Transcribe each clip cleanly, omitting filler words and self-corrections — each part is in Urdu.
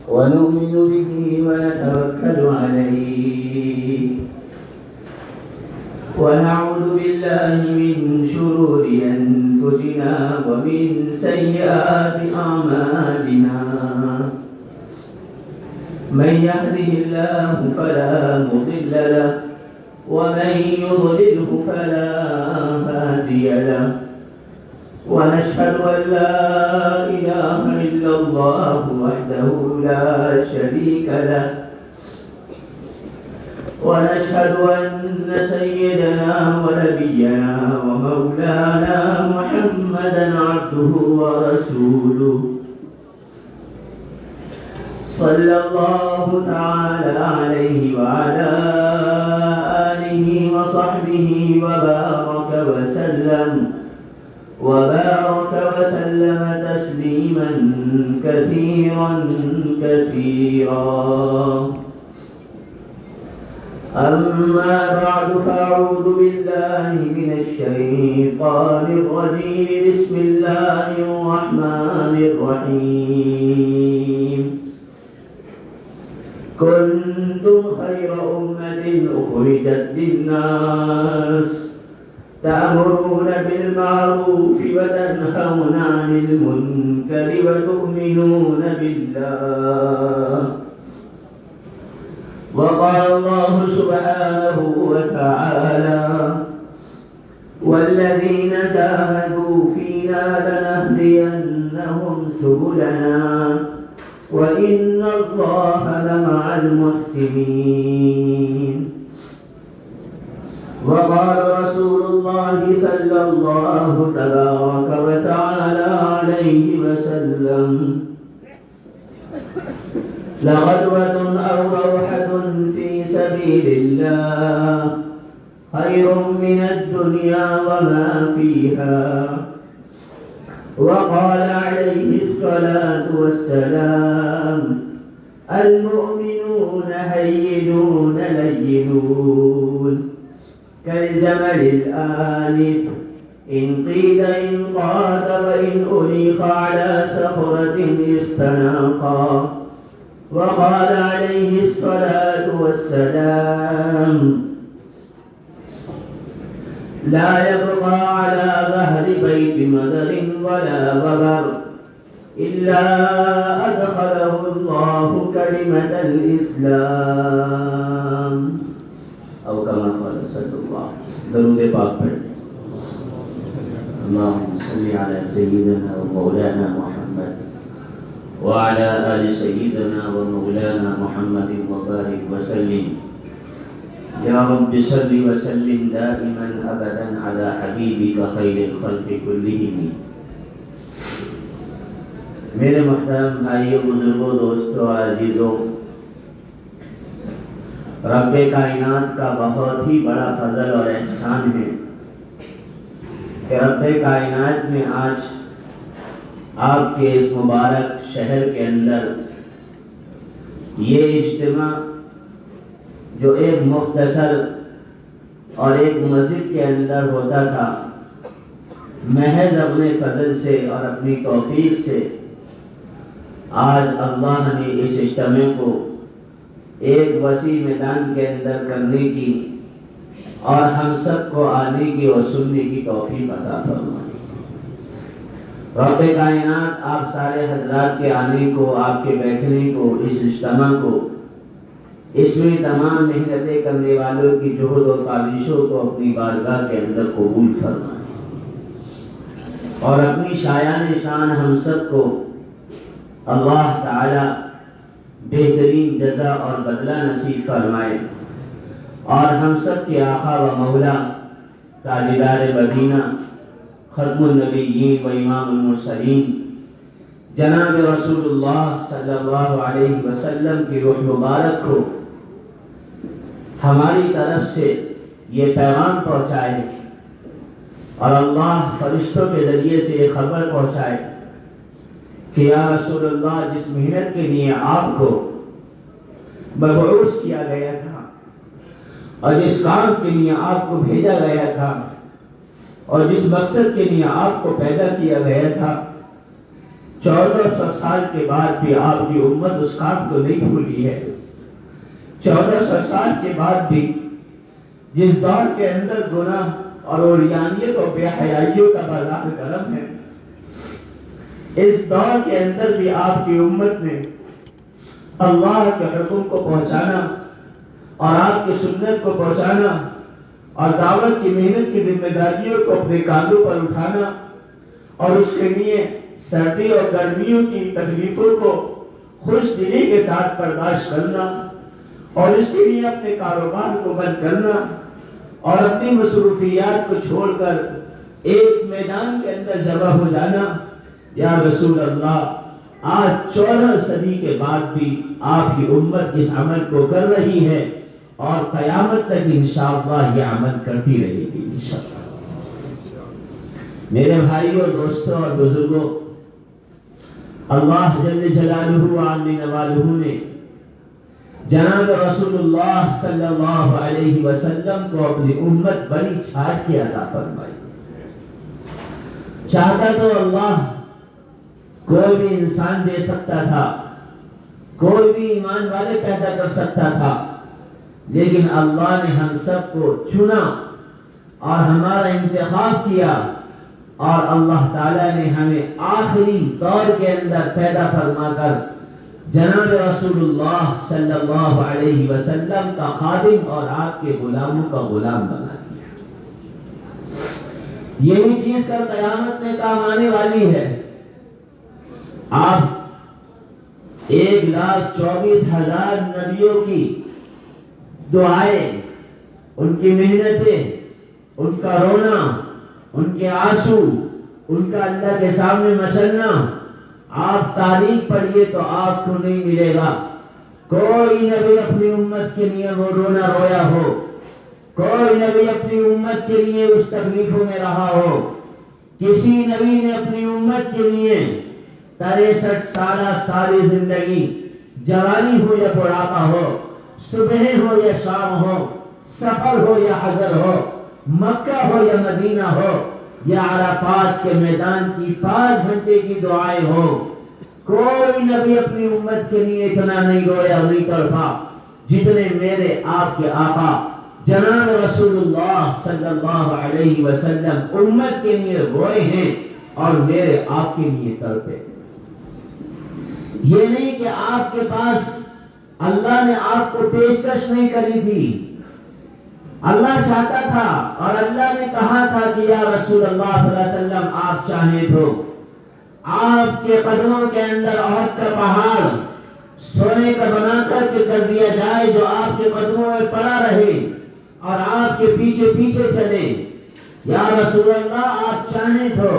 ونؤمن به ونتوكل عليه ونعوذ بالله من شرور أنفسنا ومن سيئات أعمالنا من يهده الله فلا مضل له ومن يضلله فلا هادي له ونشهد أن لا إله إلا الله وحده لا شريك له ونشهد أن سيدنا ونبينا ومولانا محمدا عبده ورسوله صلى الله تعالى عليه وعلى آله وصحبه وبارك وسلم تسليما كثيرا أما بعد فأعوذ بالله من الشيطان الرجيم بسم الله الرحمن الرحيم كنتم خير أمة أخرجت للناس تأمرون بالمعروف وتنهون عن المنكر وتؤمنون بالله وقال الله سبحانه وتعالى والذين جاهدوا فينا لنهدينهم سبلنا وإن الله لمع المحسنين وقال رسول الله صلى الله تبارك وتعالى عليه وسلم لغدوة أو روحة في سبيل الله خير من الدنيا وما فيها وقال عليه الصلاة والسلام المؤمنون هينون لينون كالجمل الآنف إن قيل انقاد وإن أنيخ على صخرة استناقا وقال عليه الصلاة والسلام لا يبقى على ظهر بيت مدر ولا وبر إلا أدخله الله كلمة الإسلام أو كما قال صلى الله عليه وسلم درود پاک پڑھیں اللهم صل على سيدنا ومولانا محمد وعلى آل سيدنا ومولانا محمد وبارك وسلم يا رب صل وسلم دائما أبدا على حبيبك خير الخلق كلهم میرے محترم بھائیوں بزرگوں دوستوں اور عزیزوں رب کائنات کا بہت ہی بڑا فضل اور احسان ہے کہ رب کائنات میں آج آپ کے اس مبارک شہر کے اندر یہ اجتماع جو ایک مختصر اور ایک مسجد کے اندر ہوتا تھا محض اپنے فضل سے اور اپنی توفیق سے آج اللہ نے اس اجتماع کو ایک وسیع میدان کے اندر کرنے کی اور ہم سب کو آنے کی اور سننے کی توفیق عطا فرمائے۔ رب کائنات آپ سارے حضرات کے آنے کو، آپ کے بیٹھنے کو، اس اجتماع کو، اس میں تمام محنتیں کرنے والوں کی جہد و کاوشوں کو اپنی بارگاہ کے اندر قبول فرمائے اور اپنی شایان شان ہم سب کو اللہ تعالی بہترین جزا اور بدلہ نصیب فرمائے اور ہم سب کے آقا و مولا تاجدار مدینہ ختم النبیین و امام المرسلین جناب رسول اللہ صلی اللہ علیہ وسلم کی روح مبارک کو ہماری طرف سے یہ پیغام پہنچائے اور اللہ فرشتوں کے ذریعے سے یہ خبر پہنچائے کہ یا رسول اللہ جس محنت کے لیے آپ کو مبعوث کیا گیا تھا اور جس کام کے لیے آپ کو بھیجا گیا تھا اور جس مقصد کے لیے آپ کو پیدا کیا گیا تھا، 1400 سال کے بعد بھی آپ کی امت اس کام کو نہیں بھولی ہے۔ 1400 سال کے بعد بھی جس دور کے اندر گناہ اور عریانیت اور بے حیائیوں کا بازار گرم ہے، اس دور کے اندر بھی آپ کی امت نے اللہ کے حکم کو پہنچانا اور آپ کی سنت کو پہنچانا اور دعوت کی محنت کی ذمہ داریوں کو اپنے کاندھوں پر اٹھانا اور اس کے لیے سردی اور گرمیوں کی تکلیفوں کو خوش دلی کے ساتھ برداشت کرنا اور اس کے لیے اپنے کاروبار کو بند کرنا اور اپنی مصروفیات کو چھوڑ کر ایک میدان کے اندر جمع ہو جانا۔ یا رسول اللہ، آج 14 صدی کے بعد بھی آپ کی امت اس عمل کو کر رہی ہے اور قیامت تک انشاءاللہ یہ عمل کرتی رہے گی انشاءاللہ۔ میرے بھائیوں، دوستوں اور بزرگوں، اللہ جل جلالہ و عز نوالہ نے جناب رسول اللہ صلی اللہ علیہ وسلم کو اپنی امت بڑی چھاٹ کے عطا فرمائی۔ چاہتا تو اللہ کوئی بھی انسان دے سکتا تھا، کوئی بھی ایمان والے پیدا کر سکتا تھا، لیکن اللہ نے ہم سب کو چنا اور ہمارا انتخاب کیا اور اللہ تعالیٰ نے ہمیں آخری دور کے اندر پیدا فرما کر جناب رسول اللہ صلی اللہ علیہ وسلم کا خادم اور آپ کے غلاموں کا غلام بنا دیا۔ یہی چیز کل قیامت میں کام آنے والی ہے۔ آپ 1,24,000 نبیوں کی دعائیں، ان کی محنتیں، ان کا رونا، ان کے آنسو، ان کا اللہ کے سامنے مچلنا، آپ تاریخ پڑھیے تو آپ کو نہیں ملے گا کوئی نبی اپنی امت کے لیے وہ رونا رویا ہو، کوئی نبی اپنی امت کے لیے اس تکلیفوں میں رہا ہو۔ کسی نبی نے اپنی امت کے لیے 63 سالہ ساری زندگی، جوانی ہو یا بڑھاپا ہو، صبح ہو یا شام ہو، سفر ہو یا حضر ہو، مکہ ہو یا مدینہ ہو یا عرفات کے میدان کی 5 گھنٹے کی دعائیں ہو، کوئی نبی اپنی امت کے لیے اتنا نہیں رویا، نہیں تڑپا جتنے میرے آپ کے آقا جناب رسول اللہ صلی اللہ علیہ وسلم امت کے لیے روئے ہیں اور میرے آپ کے لیے تڑپے۔ یہ نہیں کہ آپ کے پاس اللہ نے آپ کو پیشکش نہیں کری تھی، اللہ چاہتا تھا اور اللہ نے کہا تھا کہ یا رسول اللہ صلی اللہ علیہ وسلم آپ چاہیں تو آپ کے قدموں کے اندر احد کا پہاڑ سونے کا بنا کر دیا جائے جو آپ کے قدموں میں پڑا رہے اور آپ کے پیچھے پیچھے چلے۔ یا رسول اللہ آپ چاہیں تو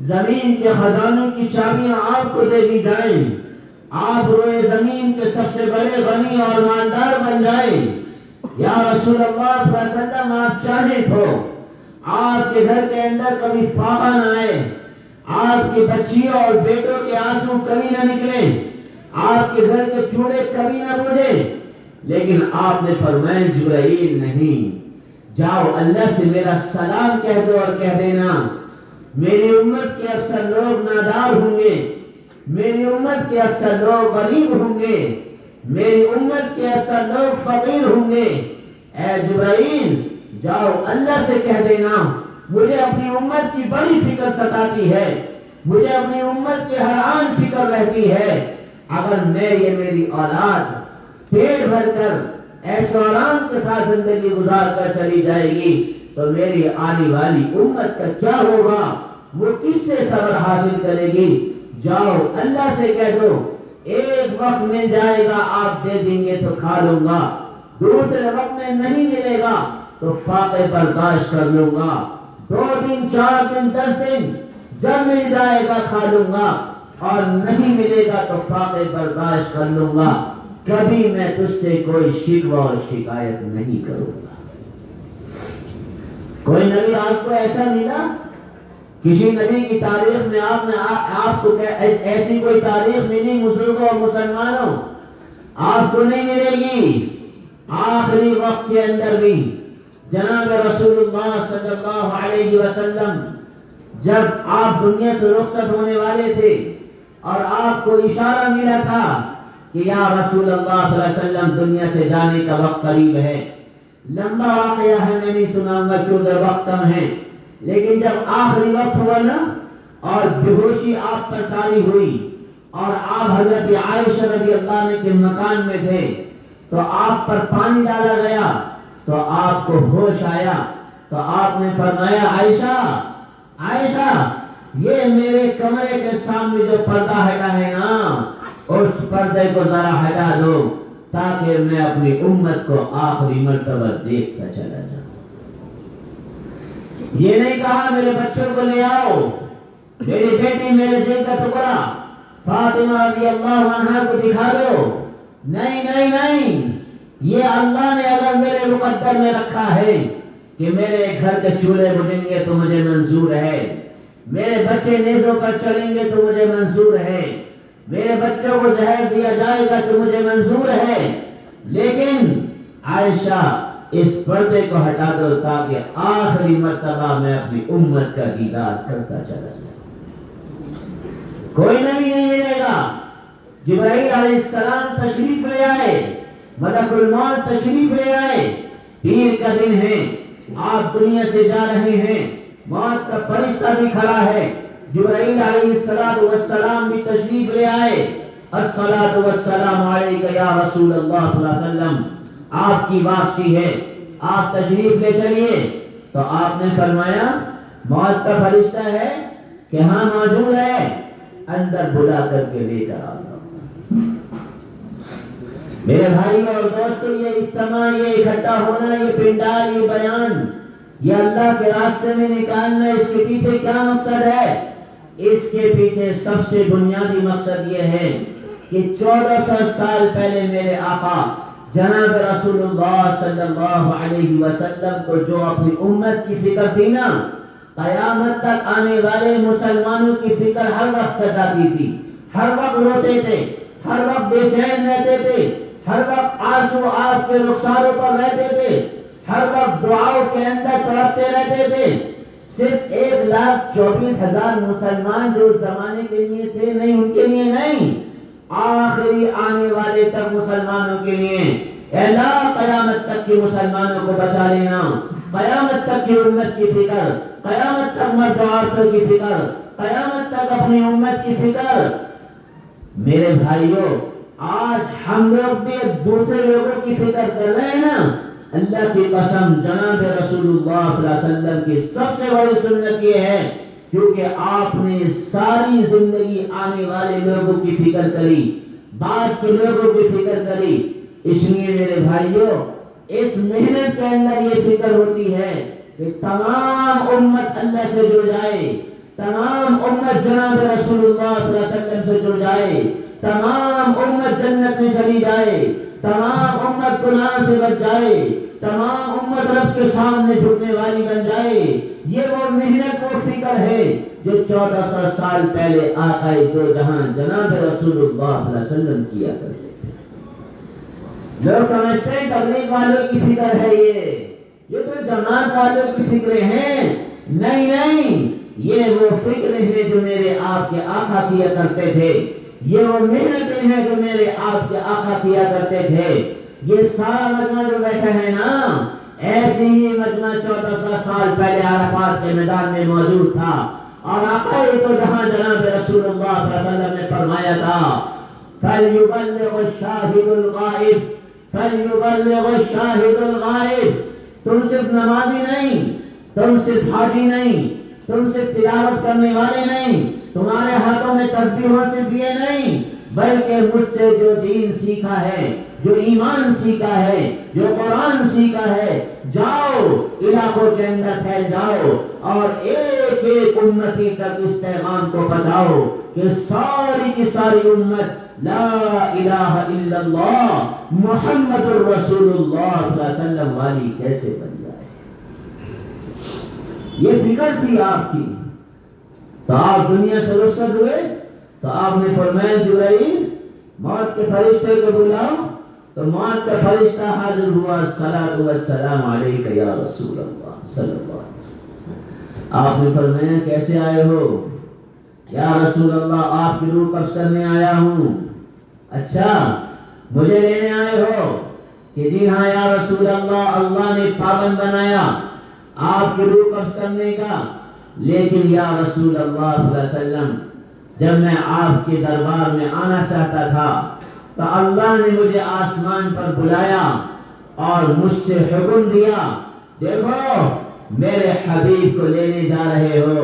زمین کے خزانوں کی چابیاں آپ کو دے دی جائیں، آپ روئے زمین کے سب سے بڑے غنی اور مالدار بن جائیں۔ یا رسول اللہ صلی اللہ علیہ وسلم آپ چاہیں تو آپ کے گھر کے اندر کبھی فاقہ نہ آئے، آپ کی بچیوں اور بیٹوں کے آنسو کبھی نہ نکلیں، آپ کے گھر کے چولہے کبھی نہ بجھیں، لیکن آپ نے فرمایا جبرائیل نہیں، جاؤ اللہ سے میرا سلام کہہ دو اور کہہ دینا میری امت کے اکثر لوگ نادار ہوں گے، میری امت کے اکثر لوگ غریب ہوں گے، میری امت کے اکثر لوگ فقیر ہوں گے۔ اے جبرائیل جاؤ اللہ سے کہہ دینا مجھے اپنی امت کی بڑی فکر ستاتی ہے، مجھے اپنی امت کی ہر آن فکر رہتی ہے، اگر میری اولاد پیٹ بھر کر ایسے آرام کے ساتھ زندگی گزار کر چلی جائے گی تو میری آنے والی امت کا کیا ہوگا، وہ کس سے صبر حاصل کرے گی؟ جاؤ اللہ سے کہہ دو ایک وقت مل جائے گا آپ دے دیں گے تو کھا لوں گا، دوسرے وقت میں نہیں ملے گا تو فاقے برداشت کر لوں گا، 2 دن 4 دن 10 دن جب مل جائے گا کھا لوں گا اور نہیں ملے گا تو فاقے برداشت کر لوں گا، کبھی میں تجھ سے کوئی شکوہ اور شکایت نہیں کروں گا۔ کوئی نبی آپ کو ایسا ملا؟ کسی نبی کی تاریخ میں آپ کو ایسی کوئی تاریخ ملی بزرگوں اور مسلمانوں؟ آپ کو نہیں ملے گی۔ آخری وقت کے اندر بھی جناب رسول اللہ صلی اللہ علیہ وسلم جب آپ دنیا سے رخصت ہونے والے تھے اور آپ کو اشارہ ملا تھا کہ یا رسول اللہ صلی اللہ علیہ وسلم دنیا سے جانے کا وقت قریب ہے. لمبا واقعہ ہے، میں نہیں سناؤں گا کیوں در وقت کم ہے. لیکن جب آخری وقت ہوا نا اور بے ہوشی آپ پر طاری ہوئی اور آپ حضرت عائشہ رضی اللہ عنہ کے مکان میں تھے تو آپ پر پانی ڈالا گیا تو آپ کو ہوش آیا تو آپ نے فرمایا عائشہ عائشہ یہ میرے کمرے کے سامنے جو پردہ ہٹا ہے نا اس پردے کو ذرا ہٹا دو تاکہ میں اپنی امت کو آخری مرتبہ دیکھتا چلا جاؤں. یہ نہیں کہا میرے بچوں کو لے آؤ، میری بیٹی میرے دل کا ٹکڑا فاطمہ رضی اللہ عنہا کو دکھا دو. نہیں نہیں نہیں، یہ اللہ نے اگر میرے مقدر میں رکھا ہے کہ میرے گھر کے چولہے بجھیں گے تو مجھے منظور ہے، میرے بچے نیزوں پر چلیں گے تو مجھے منظور ہے، میرے بچوں کو زہر دیا جائے گا تو مجھے منظور ہے، لیکن عائشہ اس پردے کو ہٹا دو تاکہ آخری مرتبہ میں اپنی امت کا دیدار کرتا چلا جاؤں. کوئی نبی نہیں ملے گا. جبرائیل علیہ السلام تشریف لے آئے، ملک الموت تشریف لے آئے، پیر کا دن ہے، آپ دنیا سے جا رہے ہیں، موت کا فرشتہ بھی کھڑا ہے. جبرائیل علیہ السلام بھی تشریف لے آئے. الصلاۃ والسلام علیک یا رسول اللہ صلی اللہ علیہ وسلم، آپ کی واپسی ہے، آپ تشریف لے چلیے. تو آپ نے فرمایا موت کا فرشتہ ہے کہ ہاں موجود ہے، اندر بلا کر کے لے کر آتا ہوں. میرے بھائی اور دوستو، یہ اجتماع، یہ اکٹھا ہونا، یہ پنڈال، یہ بیان، یہ اللہ کے راستے میں نکالنا، اس کے پیچھے کیا مقصد ہے؟ اس کے پیچھے سب سے بنیادی مقصد یہ ہے کہ 1400 سال پہلے میرے آقا جناب رسول اللہ صلی اللہ علیہ وسلم کو جو اپنی امت کی فکر تھی نا، قیامت تک آنے والے مسلمانوں کی فکر ہر وقت ستاتی تھی، ہر وقت روتے تھے، ہر وقت بے چین رہتے تھے، ہر وقت آنسو آپ کے رخساروں پر رہتے تھے، ہر وقت دعاؤں کے اندر تڑپتے رہتے تھے. صرف 1,24,000 مسلمان جو زمانے کے لیے تھے نہیں، ان کے لیے نہیں، آخری آنے والے تک مسلمانوں کے لیے. اللہ قیامت تک کے مسلمانوں کو بچا لینا، قیامت تک کی امت کی فکر، قیامت تک مرد و عورتوں کی فکر، قیامت تک اپنی امت کی فکر. میرے بھائیوں، آج ہم لوگ بھی دوسرے لوگوں کی فکر کر رہے ہیں نا. اللہ کی قسم جناب رسول اللہ صلی اللہ علیہ وسلم کی سب سے بڑی سنت یہ ہے کیونکہ آپ نے ساری زندگی آنے والے لوگوں کی فکر کری، بعد کے لوگوں کی فکر کری. اس لیے میرے بھائیوں، اس محنت کے اندر یہ فکر ہوتی ہے کہ تمام امت اللہ سے جڑ جائے، تمام امت جناب رسول اللہ صلی اللہ علیہ وسلم سے جڑ جائے، تمام امت جنت میں چلی جائے، تمام امت گناہ سے بچ جائے، تمام امت رب کے سامنے جھکنے والی بن جائے. یہ وہ محنت، وہ فکر ہے جو 1400 سال پہلے آقا دو جہاں جناب رسول اللہ صلی اللہ علیہ وسلم کیا کرتے تھے. لوگ سمجھتے ہیں تبلیغ والوں کی فکر ہے، یہ تو جماعت والوں کی فکریں ہیں. نہیں نہیں، یہ وہ فکر ہے جو میرے آپ کے آقا کیا کرتے تھے، یہ وہ محنتیں ہیں جو میرے آپ کے آقا کیا کرتے تھے. یہ سارا مجمع جو بیٹھا ہے نا، ایسی ہی مجمع 1400 سال پہلے عرفات کے میدان میں موجود تھا. اور آقا تو جہاں جناب رسول اللہ صلی اللہ علیہ وسلم نے فرمایا تھا فَلْيُبَلِّغُ الشَّاهِدُ الْغَائِبُ فَلْيُبَلِّغُ الشَّاهِدُ الْغَائِبُ. تم صرف نمازی نہیں، تم صرف حاجی نہیں، تم صرف تلاوت کرنے والے نہیں، تمہارے ہاتھوں میں تسبیح ہو صرف یہ نہیں، بلکہ مجھ سے جو دین سیکھا ہے، جو ایمان سیکھا ہے، جو قرآن سیکھا ہے، جاؤ علاقوں کے اندر پھیل جاؤ اور ایک ایک امتی تک اس پیغام کو پہنچاؤ کہ ساری کی ساری امت لا الہ الا اللہ محمد الرسول اللہ صلی اللہ علیہ وسلم والی کیسے بن جائے. یہ فکر تھی آپ کی. تو آپ دنیا سے رخصت ہوئے تو آپ نے فرمایا جبرائیل موت کے فرشتے کو بلاؤ. تو موت کا فرشتہ حاضر ہوا. الصلاۃ والسلام علیک یا رسول اللہ صلی اللہ علیہ وسلم. آپ نے فرمایا کیسے آئے ہو؟ یا رسول اللہ آپ کی روح قبض کرنے آیا ہوں۔ اچھا مجھے لینے آئے ہو؟ کہ جی ہاں یا رسول اللہ، اللہ نے پابند بنایا آپ کی روح قبض کرنے کا، لیکن یا رسول اللہ صلی اللہ علیہ وسلم جب میں آپ کے دربار میں آنا چاہتا تھا تو اللہ نے مجھے آسمان پر بلایا اور مجھ سے حکم دیا، دیکھو میرے حبیب کو لینے جا رہے ہو،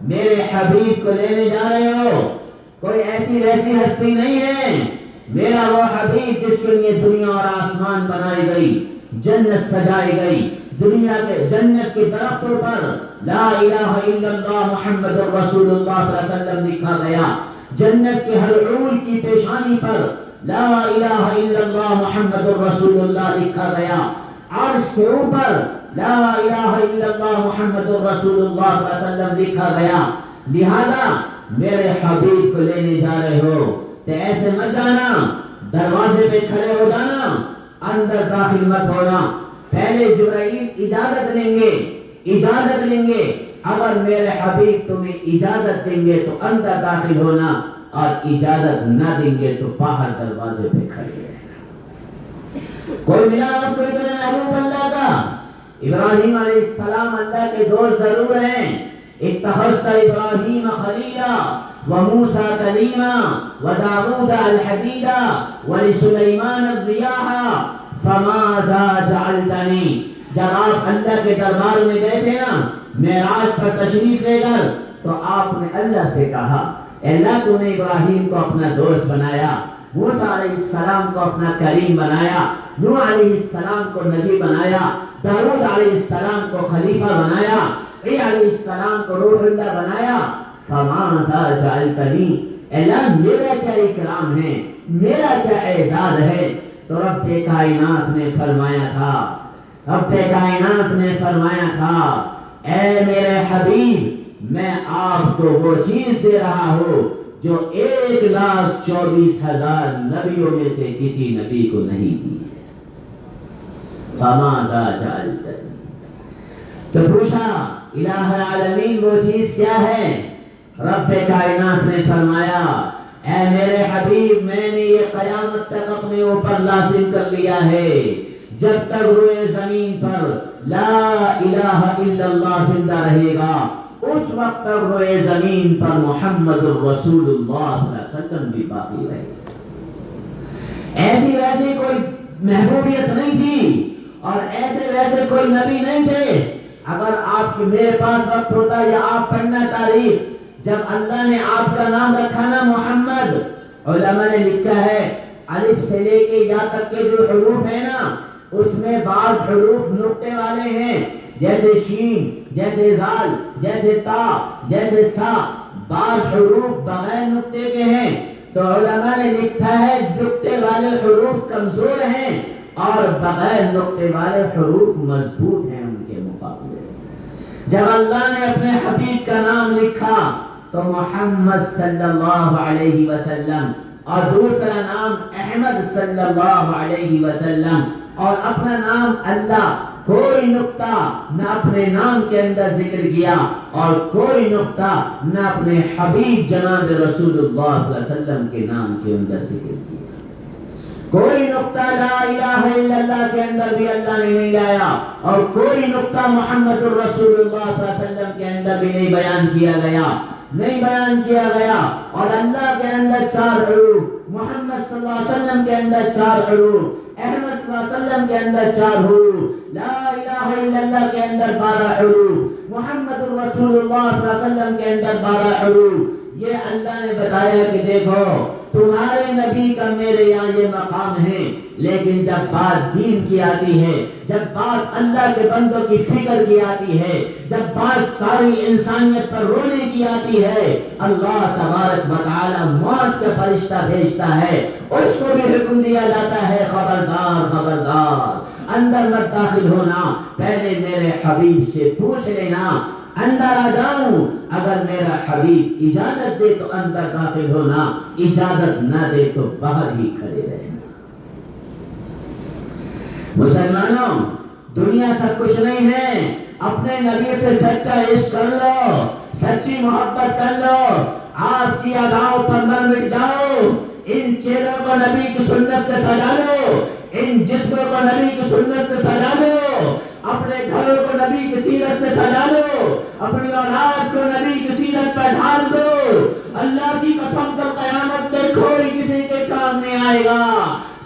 میرے حبیب کو لینے جا رہے ہو۔ کوئی ایسی ویسی ہستی نہیں ہے، میرا وہ حبیب جس کے لیے دنیا اور آسمان بنائی گئی، جنت سجائی گئی، دنیا کے جنت کے درختوں پر لا الہ الا اللہ محمد رسول اللہ صلی اللہ علیہ وسلم لکھا گیا، جنت کے ہر عول کی پیشانی پر لا الہ الا اللہ محمد رسول اللہ لکھا گیا، عرش کے اوپر لا الہ الا اللہ محمد رسول اللہ صلی اللہ علیہ وسلم لکھا گیا۔ لہذا میرے حبیب کو لینے جا رہے ہو تو ایسے مت جانا، دروازے پہ کھڑے ہو جانا، اندر داخل مت ہونا، پہلے جبرائیل اجازت لیں گے، اگر میرے حبیب تمہیں اجازت دیں گے تو اندر داخل ہونا، اور اجازت نہ دیں گے تو باہر دروازے پہ کھڑے رہنا۔ کوئی ملا آپ کو اتنا محبوب اللہ کا؟ ابراہیم علیہ السلام اللہ کے دوست ضرور ہیں، اتخذت ابراہیم خلیلا وموسیٰ کلیما وداود الحدیدا ولسلیمان الریاح فماذا جعلتنی۔ جب آپ اللہ کے دربار میں گئے تھے نا معراج پر تشریف لے کر، تو آپ نے اللہ سے کہا، اللہ تو نے ابراہیم کو اپنا دوست بنایا، موسیٰ علیہ السلام کو اپنا کریم بنایا، نوح علیہ السلام کو نجی بنایا، داؤد علیہ السلام کو خلیفہ بنایا، عیسی علیہ السلام کو روح اللہ بنایا، فماذا جعلتنی، اللہ میرا کیا اکرام ہے، میرا کیا اعزاز ہے۔ تو رب کائنات نے فرمایا تھا اے میرے حبیب، میں آپ کو وہ چیز دے رہا ہوں جو 1,24,000 نبیوں میں سے کسی نبی کو نہیں دی۔ فماذا جعلتنی، تو پوچھا الہ العالمین وہ چیز کیا ہے؟ رب کائنات نے فرمایا اے میرے حبیب، میں نے یہ قیامت تک اپنے اوپر لازم کر لیا ہے، جب تک روئے زمین پر لا الہ الا اللہ زندہ رہے گا اس وقت تک روئے زمین پر محمد الرسول اللہ صلی اللہ علیہ وسلم بھی باقی رہے گا۔ ایسی ویسی کوئی محبوبیت نہیں تھی اور ایسے ویسے کوئی نبی نہیں تھے۔ اگر آپ کے میرے پاس وقت ہوتا یا آپ پڑھنا تاریخ، جب اللہ نے آپ کا نام رکھا نا محمد، علماء نے لکھا ہے الف سے لے کے یا تک کے جو حروف ہیں نا، اس میں بعض حروف نقطے والے ہیں، جیسے شین، جیسے زال، جیسے تا، جیسے سا، بعض حروف بغیر نقطے کے ہیں۔ تو علماء نے لکھا ہے نقطے والے حروف کمزور ہیں اور بغیر نقطے والے حروف مضبوط ہیں ان کے مقابلے۔ جب اللہ نے اپنے حبیب کا نام لکھا تو محمد صلی اللہ علیہ وسلم، اور دوسرا نام احمد صلی اللہ علیہ وسلم، اور اپنا نام اللہ، کوئی نقطہ نہ اپنے نام کے اندر ذکر کیا اور کوئی نقطہ نہ اپنے حبیب جناب رسول اللہ صلی اللہ علیہ وسلم کے نام کے اندر ذکر کیا۔ کوئی نقطہ لا الہ الا اللہ کے اندر بھی اللہ نے نہیں لایا، اور کوئی نقطہ محمد الرسول اللہ صلی اللہ علیہ وسلم کے اندر بھی نہیں بیان کیا گیا۔ اور اللہ کے اندر 4 حروف، محمد صلی اللہ علیہ وسلم کے اندر 4 حروف، احمد صلی اللہ علیہ وسلم کے اندر 4 حروف، لا الہ الا اللہ کے اندر 12 حروف، محمد الرسول اللہ صلی اللہ علیہ وسلم کے اندر 12 حروف۔ یہ اللہ نے بتایا کہ دیکھو تمہارے نبی کا میرے یہاں یہ مقام ہے، لیکن جب بات دین کی آتی ہے، جب بات اللہ کے بندوں کی فکر کی آتی ہے، جب بات ساری انسانیت پر رونے کی آتی ہے، اللہ تبارک و تعالی موت کا فرشتہ بھیجتا ہے، اس کو بھی حکم دیا جاتا ہے خبردار اندر مت داخل ہونا، پہلے میرے حبیب سے پوچھ لینا، اندر آ جاؤں، اگر میرا حبیب اجازت دے تو اندر داخل ہونا، اجازت نہ دے تو باہر ہی کھڑے رہنا۔ مسلمانوں، دنیا سب کچھ نہیں ہے، اپنے نبی سے سچا عشق کر لو، سچی محبت کر لو، آپ کی اداؤں پر مر مٹ جاؤ، ان چہروں کو نبی کی سنت سے سجا لو، ان جسموں کو نبی کی سنت سے سجا لو، اپنے گھروں کو نبی کی سیرت سے سجا لو، اپنی اولاد کو نبی کی سیرت پر ڈھال دو۔ اللہ کی قسم تو قیامت میں کوئی کسی کے کام نہیں آئے گا،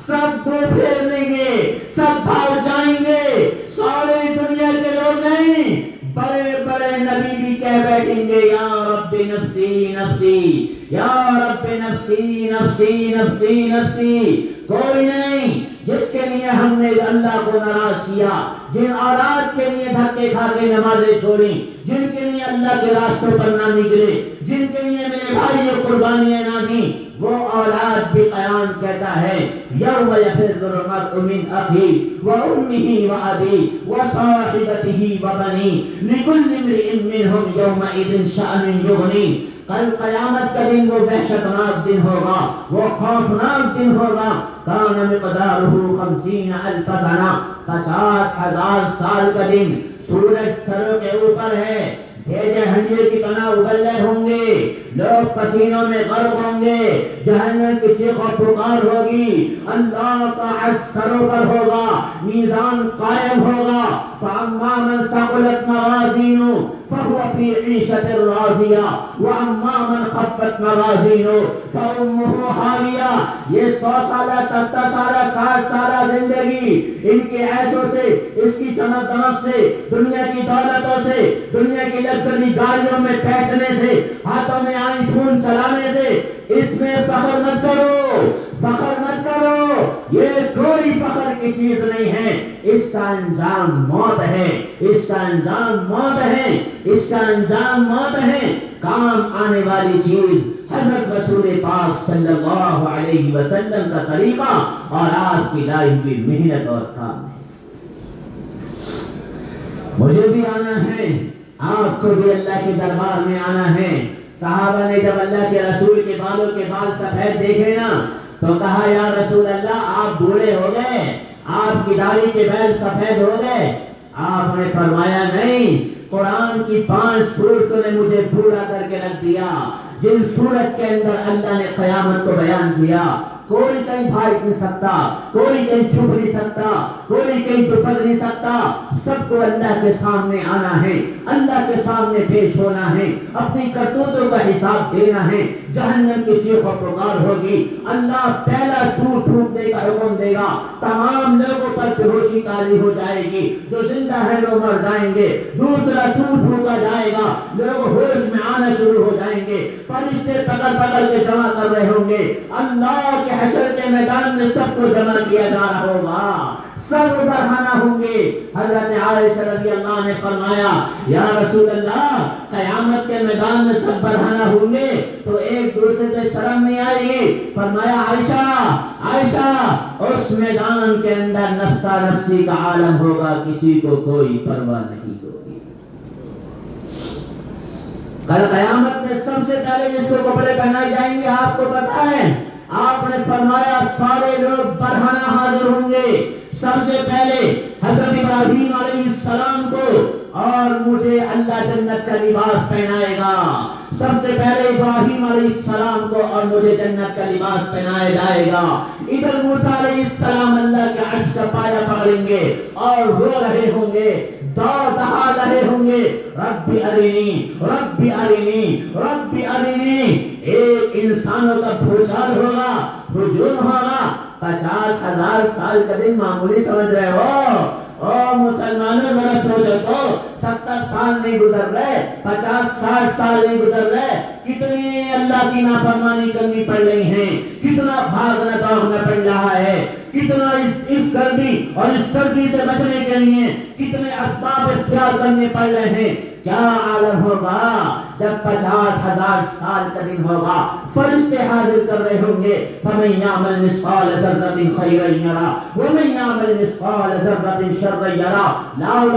سب منہ پھیر لیں گے، سب بھاگ جائیں گے، ساری دنیا کے لوگ نہیں، بڑے بڑے نبی بھی کہہ بیٹھیں گے یا رب نفسی نفسی، یا رب نفسی نفسی نفسی نفسی۔ کوئی نہیں جس کے لیے ہم نے اللہ کو ناراض کیا، جن اولاد کے لیے دھکے کھا کے نمازیں چھوڑی، جن کے لیے اللہ کے راستوں پر نہ نکلے، جن کے لیے میرے بھائی نے قربانیاں نہ دیں، وہ اولاد بھی قرآن کہتا ہے یوم یفر المرء من اخیہ وامہ وابیہ وصاحبتہ وبنیہ لکل امرئ منہم یومئذ شأن یغنیہ۔ کل قیامت کا دن وہ وحشتناک دن ہوگا، وہ خوفناک دن ہوگا۔ کان مقدارہ 50,000 سنہ، 50,000 سال کا دن۔ سورج سروں کے اوپر ہے، بھیجے ہنڈیے کی طرح ابلے ہوں گے، لوگ پسینوں میں غرق ہوں گے، جہنم کی چیخ و پکار ہوگی، اللہ کا عرش سروں پر ہوگا، میزان قائم ہوگا۔ فَأَمَّا مَنْ ثَقُلَتْ مَوَازِينُهُ فَهُوَ فِي عِيشَةٍ رَاضِيَةٍ وَأَمَّا مَنْ خَفَّتْ مَوَازِينُهُ فَأُمُّهُ حَاوِيَةٌ۔ یہ 100 سالہ 30 سالہ 60 سالہ زندگی ان کے عیشوں سے، اس کی چمک دمک سے، دنیا کی دولتوں سے، دنیا کی لگژری گاڑیوں میں بیٹھنے سے، ہاتھوں میں آئی فون چلانے سے، اس میں فخر مت کرو، فخر مت کرو، یہ کوئی فخر کی چیز نہیں ہے۔ اس کا انجام موت ہے، اس کا انجام موت ہے، اس کا انجام موت ہے۔ کام آنے والی چیز حضرت رسول پاک صلی اللہ علیہ وسلم کا طریقہ اور آپ کی لائی ہوئی محنت اور کام ہے۔ مجھے بھی آنا ہے، آپ کو بھی اللہ کے دربار میں آنا ہے۔ صحابہ نے جب اللہ کے رسول کے بالوں کے بال سفید دیکھے نا تو کہا یا رسول اللہ آپ بوڑھے ہو گئے، آپ کی داڑھی کے بال سفید ہو گئے۔ آپ نے فرمایا نہیں، قرآن کی 5 صورتوں نے مجھے بوڑھا کر کے رکھ دیا، جن صورت کے اندر اللہ نے قیامت کو بیان کیا۔ کوئی کہیں بھاگ نہیں سکتا، کوئی کہیں چھپ نہیں سکتا، کوئی کہیں دپک نہیں سکتا۔ سب کو اللہ کے سامنے آنا ہے، اللہ کے سامنے پیش ہونا ہے، اپنی کرتوتوں کا حساب دینا ہے۔ جہنم کی چیخ و پکار ہوگی، اللہ پہلا سور پھونکنے کا حکم دے گا، تمام لوگوں پر بے ہوشی طاری ہو جائے گی، جو زندہ ہیں وہ مر جائیں گے۔ دوسرا سور پھونکا جائے گا، لوگ ہوش میں آنا شروع ہو جائیں گے، فرشتے پکڑ پکڑ کے جمع کر رہے ہوں گے، اللہ کے حشر کے میدان میں سب کو جمع کیا جا رہا ہوگا، سب برہنہ ہوں گے۔ حضرت عائشہ رضی اللہ نے فرمایا یا رسول اللہ قیامت کے میدان میں سب برہنہ ہوں گے تو ایک دوسرے سے شرم نہیں آئے گی؟ فرمایا عائشہ اس میدان کے اندر نفسا نفسی کا عالم ہوگا، کسی کو کوئی پرواہ نہیں ہوگی۔ کل قیامت میں سب سے پہلے جس کو کپڑے پہنائے جائیں گے آپ کو پتا ہے؟ آپ نے فرمایا سارے لوگ برہنہ حاضر ہوں گے۔ سب سے پہلے حضرت ابراہیم علیہ السلام کو اور مجھے اللہ جنت کا لباس پہنائے گا۔ سب سے پہلے ابراہیم علیہ السلام کو اور مجھے جنت کا لباس پہنایا جائے گا۔ ادھر موسیٰ علیہ السلام اللہ کے عرش کا پایہ پکڑیں گے اور رو رہے ہوں گے، دہا رہے ہوں گے ربی ارینی ربی ارینی ربی ارینی۔ ایک انسانوں کا بھوچال ہوگا، ہجوم ہوگا۔ 50,000 سال کا دن معمولی سمجھ رہے ہو؟ او مسلمانوں ذرا سوچو تو، 70 سال نہیں گزر رہے، 50-60 سال نہیں گزر رہے، کتنی اللہ کی نافرمانی کرنی پڑ رہی ہیں، کتنا بھاگنا دوڑنا پڑ رہا ہے، کتنا اس گرمی اور اس سردی سے بچنے کے لیے کتنے اسباب اختیار کرنے پڑ رہے ہیں۔ کیا عالم ہوگا جب 50,000 سال کا دن ہوگا، فرشتے حاضر کر رہے ہوں گے فَمَن يَعْمَلْ مِثْقَالَ ذَرَّةٍ خَيْرًا يَرَهُ وَمَن يَعْمَلْ مِثْقَالَ ذَرَّةٍ شَرًّا يَرَهُ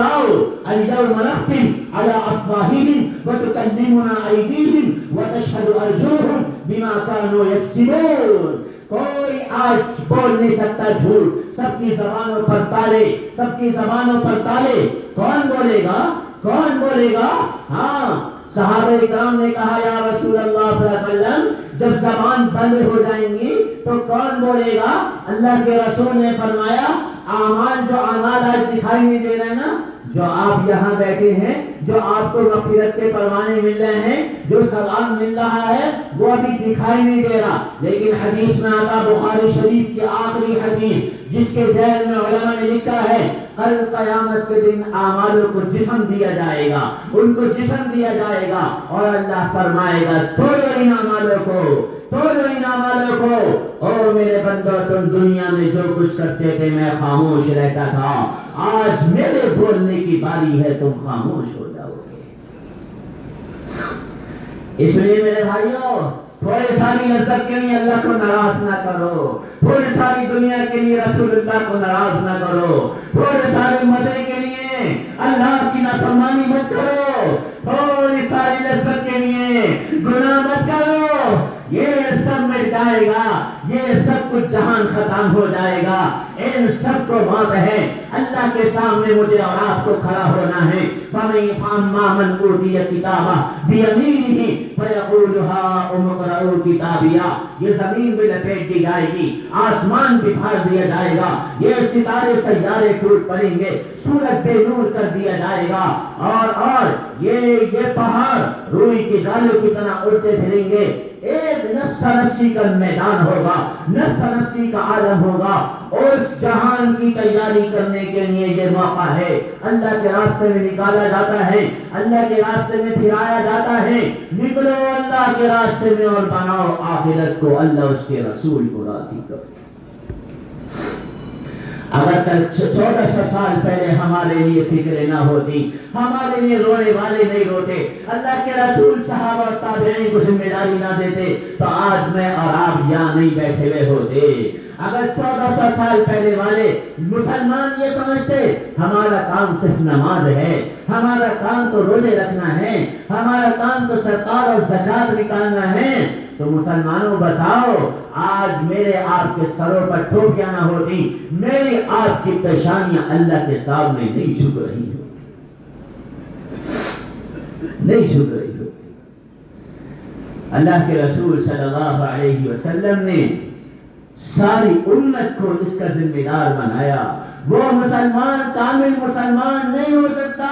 لاؤ الْيَوْمَ نَخْتِمُ عَلَى أَفْوَاهِهِمْ وَتُكَلِّمُنَا أَيْدِيهِمْ وَتَشْهَدُ أَرْجُلُهُمْ بِمَا كَانُوا يَكْسِبُونَ۔ کوئی آج بول نہیں سکتا جھوٹ، سب کی زبانوں پر تالے، سب کی زبانوں پر تالے۔ کون بولے گا؟ کون بولے گا؟ ہاں صحابہ کرام نے کہا یا رسول اللہ صلی اللہ علیہ وسلم جب زبان بند ہو جائیں گی تو کون بولے گا؟ اللہ کے رسول نے فرمایا اعمال جو اعمال آج دکھائی نہیں دے رہے نا، جو آپ یہاں بیٹھے ہیں، جو آپ کو مغفرت کے پروانے مل رہے ہیں، جو ثواب مل رہا ہے، وہ ابھی دکھائی نہیں دے رہا، لیکن حدیث میں آتا بخاری شریف کی آخری حدیث جس کے ذیل میں علماء نے لکھا ہے کل قیامت کے دن اعمالوں کو جسم دیا جائے گا، ان کو جسم دیا جائے گا اور اللہ فرمائے گا توڑو ان اعمالوں کو، توڑو ان اعمالوں کو۔ او میرے بندو تم دنیا میں جو کچھ کرتے تھے میں خاموش رہتا تھا، آج میرے بولنے کی باری ہے، تم خاموش ہو جاؤ گے۔ اس لیے میرے بھائیوں تھوڑی ساری لذت کے لیے اللہ کو ناراض نہ کرو، تھوڑی ساری دنیا کے لیے رسول اللہ کو ناراض نہ کرو، تھوڑے سارے مزے کے لیے اللہ کی نافرمانی مت کرو، تھوڑی ساری لذت کے لیے گناہ مت کرو، یہ سب مٹ جائے گا، یہ سب کچھ جہان ختم ہو جائے گا، ان سب کو موت ہے، اللہ کے سامنے مجھے اور آپ کو کھڑا ہونا ہے۔ فَأَمَّا مَنْ أُوتِيَ كِتَابَهُ بِيَمِينِهِ فَيَقُولُ هَاؤُمُ اقْرَءُوا كِتَابِيَهْ، یہ زمین بھی لپیٹ دی جائے گی، آسمان بھی پھاڑ دیا جائے گا، یہ ستارے سیارے ٹوٹ پڑیں گے، سورج بے نور کر دیا جائے گا، اور یہ پہاڑ روئی کی ڈالوں کی طرح اڑتے پھریں گے، ایک نفس نفسی کا میدان ہوگا، نفس نفسی کا عالم ہوگا، اس جہان کی تیاری کرنے کے لیے یہ موقع ہے، اللہ کے راستے میں نکالا جاتا ہے، اللہ کے راستے میں پھرایا جاتا ہے، نکلو اللہ کے راستے میں اور بناؤ آخرت کو، اللہ اس کے رسول کو راضی کرو۔ اگر کل 1400 سال پہلے ہمارے لیے فکر نہ ہوتی، ہمارے لیے رونے والے نہیں روتے، اللہ کے رسول صحابہ اور تابعین کو ذمہ داری نہ دیتے تو آج میں اور آپ یہاں نہیں بیٹھے ہوئے ہوتے۔ اگر 1400 سال پہلے والے مسلمان یہ سمجھتے ہمارا کام صرف نماز ہے، ہمارا کام تو روزے رکھنا ہے، ہمارا کام تو صدقات اور زکات نکالنا ہے، تو مسلمانوں بتاؤ آج میرے آپ کے سروں پر ٹوپیاں نہ ہوتی، میری آپ کی پیشانیاں اللہ کے سامنے نہیں جھک رہی ہوتی، نہیں جھک رہی ہوتی۔ اللہ کے رسول صلی اللہ علیہ وسلم نے ساری امت کو اس کا ذمہ دار بنایا۔ وہ مسلمان کامل مسلمان نہیں ہو سکتا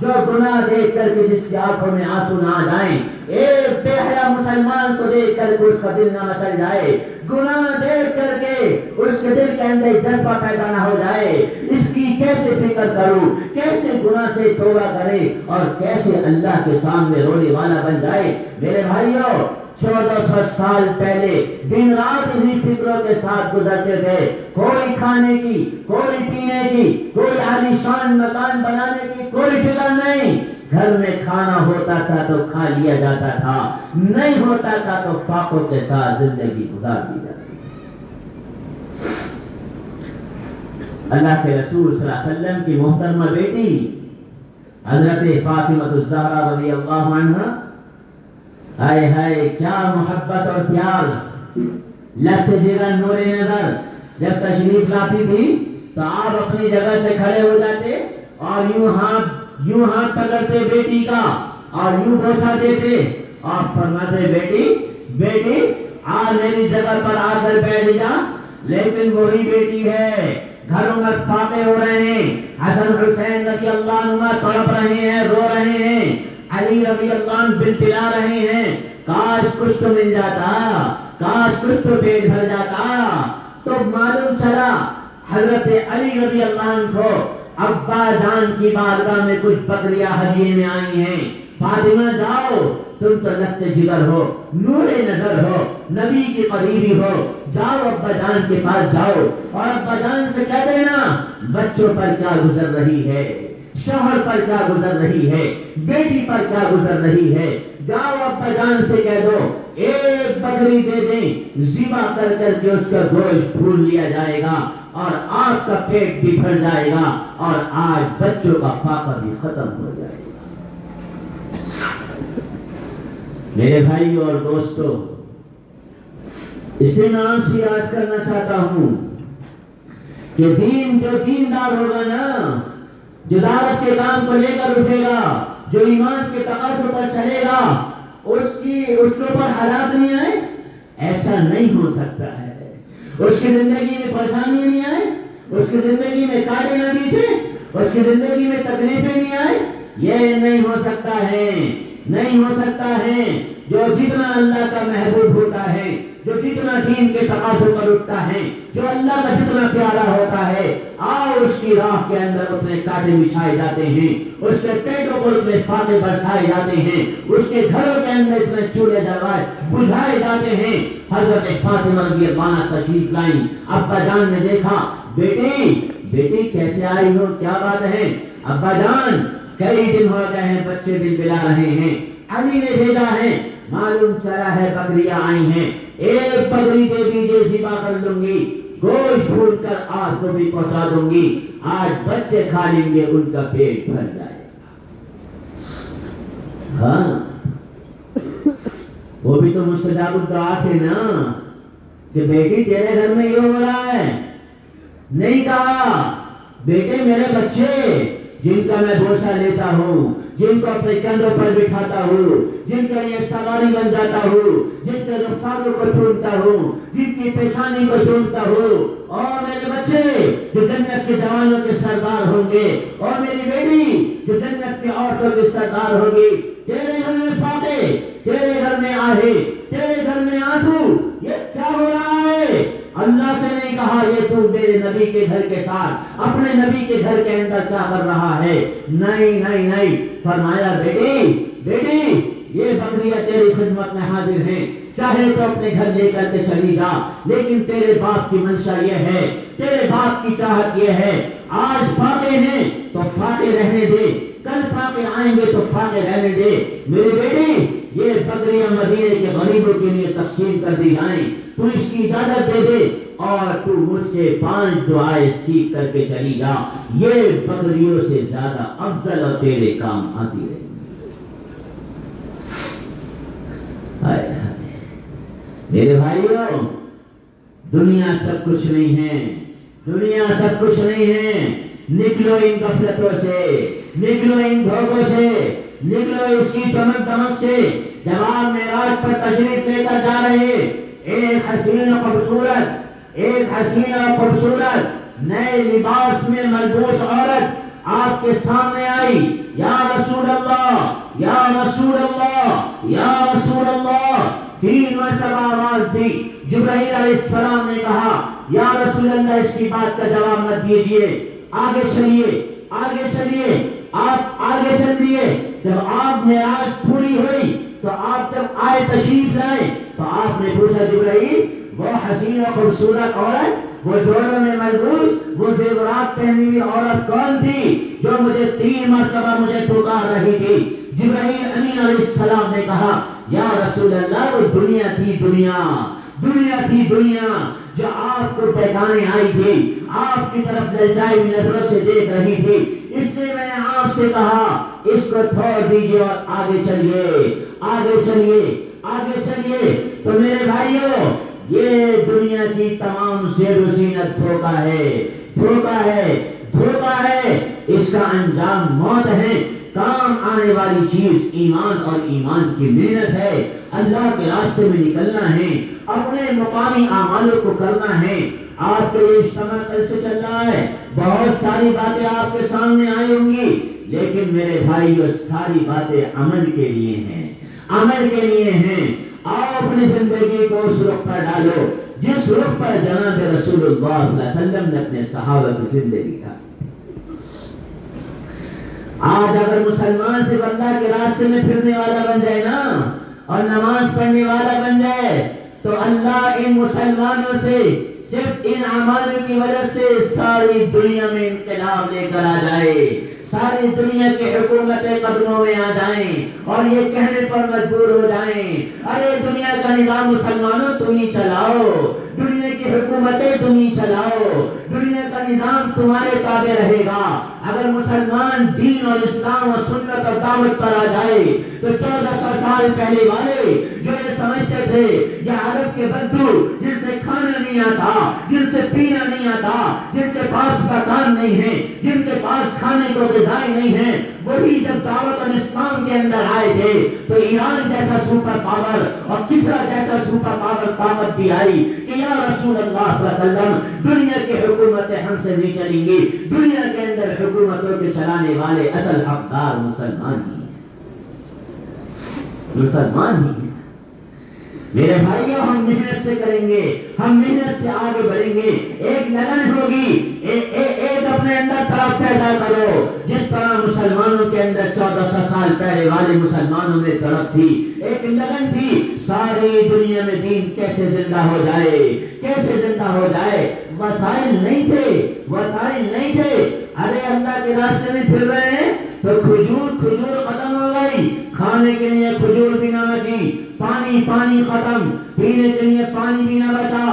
جو گناہ دیکھ کر کے جس کی آنکھوں میں آنسو نہ آ جائیں، ایک بے حیا مسلمان کو دیکھ کر کے اس کا دل نہ مچل جائے، گناہ دیکھ کر کے اس کے دل کے اندر جذبہ پیدا نہ ہو جائے، اس کی کیسے فکر کروں، کیسے گناہ سے توبہ کرے اور کیسے اللہ کے سامنے رونے والا بن جائے۔ میرے بھائیوں 1400 سال پہلے دن رات انہی فکروں کے ساتھ گزرتے تھے، کوئی کھانے کی، کوئی پینے کی، کوئی عالیشان مکان بنانے کی کوئی فکر نہیں، گھر میں کھانا ہوتا تھا تو کھا لیا جاتا تھا، نہیں ہوتا تھا تو فاقوں کے ساتھ زندگی گزار دی جاتی تھی۔ اللہ کے رسول صلی اللہ علیہ وسلم کی محترمہ بیٹی حضرت فاطمہ الزہرا رضی اللہ عنہا، ہائے ہائے کیا محبت اور پیار، لگتے جگہ نور نظر، جب تشریف لاتی تھی تو آپ اپنی جگہ سے کھڑے ہو جاتے اور یوں ہاتھ پکڑتے بیٹی کا اور یوں بوسہ دیتے اور فرماتے بیٹی آ میری جگہ پر آ کر بیٹھ جا، لیکن وہی بیٹی ہے، گھروں میں فاقے ہو رہے ہیں، حسن حسین رضی اللہ عنہ تڑپ رہے ہیں، رو رہے ہیں، علی رضی اللہ عنہ بل پلا رہے ہیں، کاش کچھ تو مل جاتا، کاش کچھ تو پیٹ بھر جاتا۔ تو معلوم چلا حضرت علی رضی اللہ عنہ کو ابا جان کی بارگاہ میں کچھ بکریاں ہدیے میں آئی ہیں، فاطمہ جاؤ تم تو لگتے جگر ہو، نور نظر ہو، نبی کی قریبی ہو، جاؤ ابا جان کے پاس جاؤ اور ابا جان سے کہہ دینا بچوں پر کیا گزر رہی ہے، شوہر پر کیا گزر رہی ہے، بیٹی پر کیا گزر رہی ہے، جاؤ ابا جان سے کہہ دو ایک بکری دے دیں، ذبح کر کر کے اس کا گوشت بھون لیا جائے گا اور آپ کا پیٹ بھی بھر جائے گا اور آج بچوں کا فاقہ بھی ختم ہو جائے گا۔ میرے بھائی اور دوستو، اس لیے میں آپ سے عرض کرنا چاہتا ہوں کہ جو دیندار ہوگا نا، جو دعوت کے کام کو لے کر اٹھے گا، جو ایمان کے تقاضوں پر چلے گا اس کے اوپر حالات نہیں آئے؟ ایسا نہیں ہو سکتا ہے۔ اس کی زندگی میں پریشانی نہیں آئے، اس کی زندگی میں کاٹے نہ بیچے، اس کی زندگی میں تکلیفیں نہیں آئے، یہ نہیں ہو سکتا ہے، نہیں ہو سکتا ہے۔ جو جتنا اللہ کا محبوب ہوتا ہے، جو جتنا دین کے تقاضوں پر اٹھتا ہے، جو اللہ کا جتنا پیارا ہوتا ہے، اس کی راہ کے اندر اتنے کانٹے بچھائے جاتے ہیں، اس کے پیٹوں پر اتنے فاقے برسائے جاتے ہیں، اس کے گھروں کے اندر اتنے چولہے جلوائے بجھائے جاتے ہیں۔ حضرت فاطمہ رضی اللہ عنہا تشریف لائیں، ابا جان نے دیکھا، بیٹی کیسے آئی ہو، کیا بات ہے؟ ابا جان کئی دن ہو گئے ہیں، بچے بلبلا رہے ہیں، علی نے بھیجا ہے، معلوم چلا ہے بکریاں آئی ہیں، ایک بکری دے دیجیے، ذبح کر لوں گی، گوشت بھون کر آپ کو بھی پہنچا دوں گی، آج بچے کھا لیں گے، ان کا پیٹ بھر جائے گا۔ ہاں وہ بھی تو مستجاب الدعا تھے نا، کہ بیٹی تیرے گھر میں یہ ہو رہا ہے، نہیں کہا بیٹے میرے بچے جن کا میں بوسہ لیتا ہوں، جن کو اپنے کندھوں پر بٹھاتا ہوں، جن کے لیے سواری بن جاتا ہوں، جن کے رخساروں کو چومتا ہوں، جن کی پیشانی کو چومتا ہوں، اور میرے بچے جو جنت کے جوانوں کے سردار ہوں گے، اور میری بیٹی جو جنت کی عورتوں کے سردار ہوگی، تیرے گھر میں فاقے، تیرے گھر میں آہے، تیرے گھر میں آنسو، یہ کیا ہو رہا ہے؟ اللہ سے نہیں کہا یہ تو میرے نبی کے گھر کے ساتھ، اپنے نبی کے گھر کے اندر کیا کر رہا ہے؟ نہیں، فرمایا بیٹی یہ بکریاں تیری خدمت میں حاضر ہیں، چاہے تو اپنے گھر لے کر کے چلی جا، لیکن تیرے باپ کی منشا یہ ہے، تیرے باپ کی چاہت یہ ہے، آج فاقے ہیں تو فاقے رہنے دے، کل فاقے آئیں گے تو فاقے رہنے دے، میری بیٹی یہ بکریاں مدینے کے غریبوں کے لیے تقسیم کر دی جائیں، تو اس کی اجازت دے دے اور تو مجھ سے 5 دعائیں سیکھ کر کے چلی جا، یہ بکریوں سے زیادہ افضل اور تیرے کام آتی رہے۔ میرے بھائیوں، دنیا سب کچھ نہیں ہے، دنیا سب کچھ نہیں ہے، نکلو ان غفلتوں سے، نکلو ان دھوکوں سے، نکلو اس کی چمک دمک سے۔ جب آپ معراج پر تشریف لے کر جا رہے، ایک حسین و خوبصورت نئے لباس میں ملبوس عورت آپ کے سامنے آئی، یا رسول اللہ، یا رسول اللہ، یا رسول اللہ، 3 مرتبہ آواز دی۔ جبرائیل علیہ السلام نے کہا، یا رسول اللہ اس کی بات کا جواب مت دیجئے، آگے چلیے، آگے چلیے، آپ آگے چل دیے۔ جب آپ معراج پوری ہوئی تو آپ جب آئے تشریف لائے تو آپ نے پوچھا، جبرائیل وہ حسین و خوبصورت عورت، وہ جوڑوں میں ملبوس، وہ زیورات پہنی ہوئی عورت کون تھی جو مجھے 3 مرتبہ مجھے پکار رہی تھی؟ جبرائیل امین علیہ السلام نے کہا، یا رسول اللہ وہ دنیا تھی، دنیا جو آپ کو بہکانے آئی تھی، آپ کی طرف للچائی ہوئی نظروں سے دیکھ رہی تھی، اس لیے میں نے آپ سے کہا اس کو چھوڑ دیجئے اور آگے چلیے، آگے چلیے، آگے چلیے۔ تو میرے بھائیوں، یہ دنیا کی تمام زیب و زینت دھوکہ ہے، دھوکہ ہے، دھوکہ ہے، اس کا انجام موت ہے۔ کام آنے والی چیز ایمان اور ایمان کی محنت ہے، اللہ کے راستے میں نکلنا ہے، اپنے مقامی اعمالوں کو کرنا ہے۔ آپ کے اجتماع کل سے چل رہا ہے، بہت ساری باتیں آپ کے سامنے آئی ہوں گی، لیکن میرے بھائیو ساری باتیں عمل کے لیے ہیں، عمل کے لیے ہیں۔ آؤ اپنی زندگی کو اس رخ پر ڈالو جس رخ پر جناب رسول اللہ صلی اللہ علیہ وسلم نے اپنے صحابہ کی زندگی کا۔ آج اگر مسلمان صرف اللہ کے راستے میں پھرنے والا بن جائے نا، اور نماز پڑھنے والا بن جائے، تو اللہ ان مسلمانوں سے صرف ان اعمالوں کی وجہ سے ساری دنیا میں انقلاب لے کر آ جائے، ساری دنیا کی حکومتیں قدموں میں آ جائیں اور یہ کہنے پر مجبور ہو جائیں، ارے دنیا کا نظام مسلمانوں تم ہی چلاؤ، دنیا کی حکومتیں تم ہی چلاؤ، دنیا کا نظام تمہارے تابع رہے گا۔ اگر مسلمان دین اور اسلام اور سنت اور دعوت پر آ جائے تو 1400 سال پہلے والے جو یہ سمجھتے تھے، یا عرب کے بدو جن سے کھانا نہیں آتا، جن سے پینا نہیں آتا، جن کے پاس مکان نہیں ہے، جن کے پاس کھانے کو غذائیں نہیں ہیں، وہی جب دعوت الاسلام کے اندر آئے تھے تو ایران جیسا سپر پاور اور کسرا جیسا سپر پاور طاقت بھی آئی کہ یا رسول اللہ صلی اللہ علیہ وسلم دنیا کی حکومتیں ہم سے نہیں چلیں گی، دنیا کے اندر حکومتوں کے چلانے والے اصل حقدار مسلمان ہی ہیں، مسلمان ہی ہیں۔ میرے بھائیوں، ہم محنت سے کریں گے، ہم محنت سے آگے بڑھیں گے، ایک لگن ہوگی، ایک اپنے اندر طرف پیدا کرو، جس طرح مسلمانوں کے اندر 1400 سال پہلے والے مسلمانوں میں طرف تھی، ایک لگن تھی، ساری دنیا میں دین کیسے زندہ ہو جائے، کیسے زندہ ہو جائے۔ وسائل نہیں تھے، وسائل نہیں تھے، ارے اللہ کے راستے میں پھر رہے ہیں تو کھجور ختم ہو گئی، کھانے کے لیے کھجور بھی نہ بچی، پانی ختم، پینے کے لیے پانی بھی نہ بچا،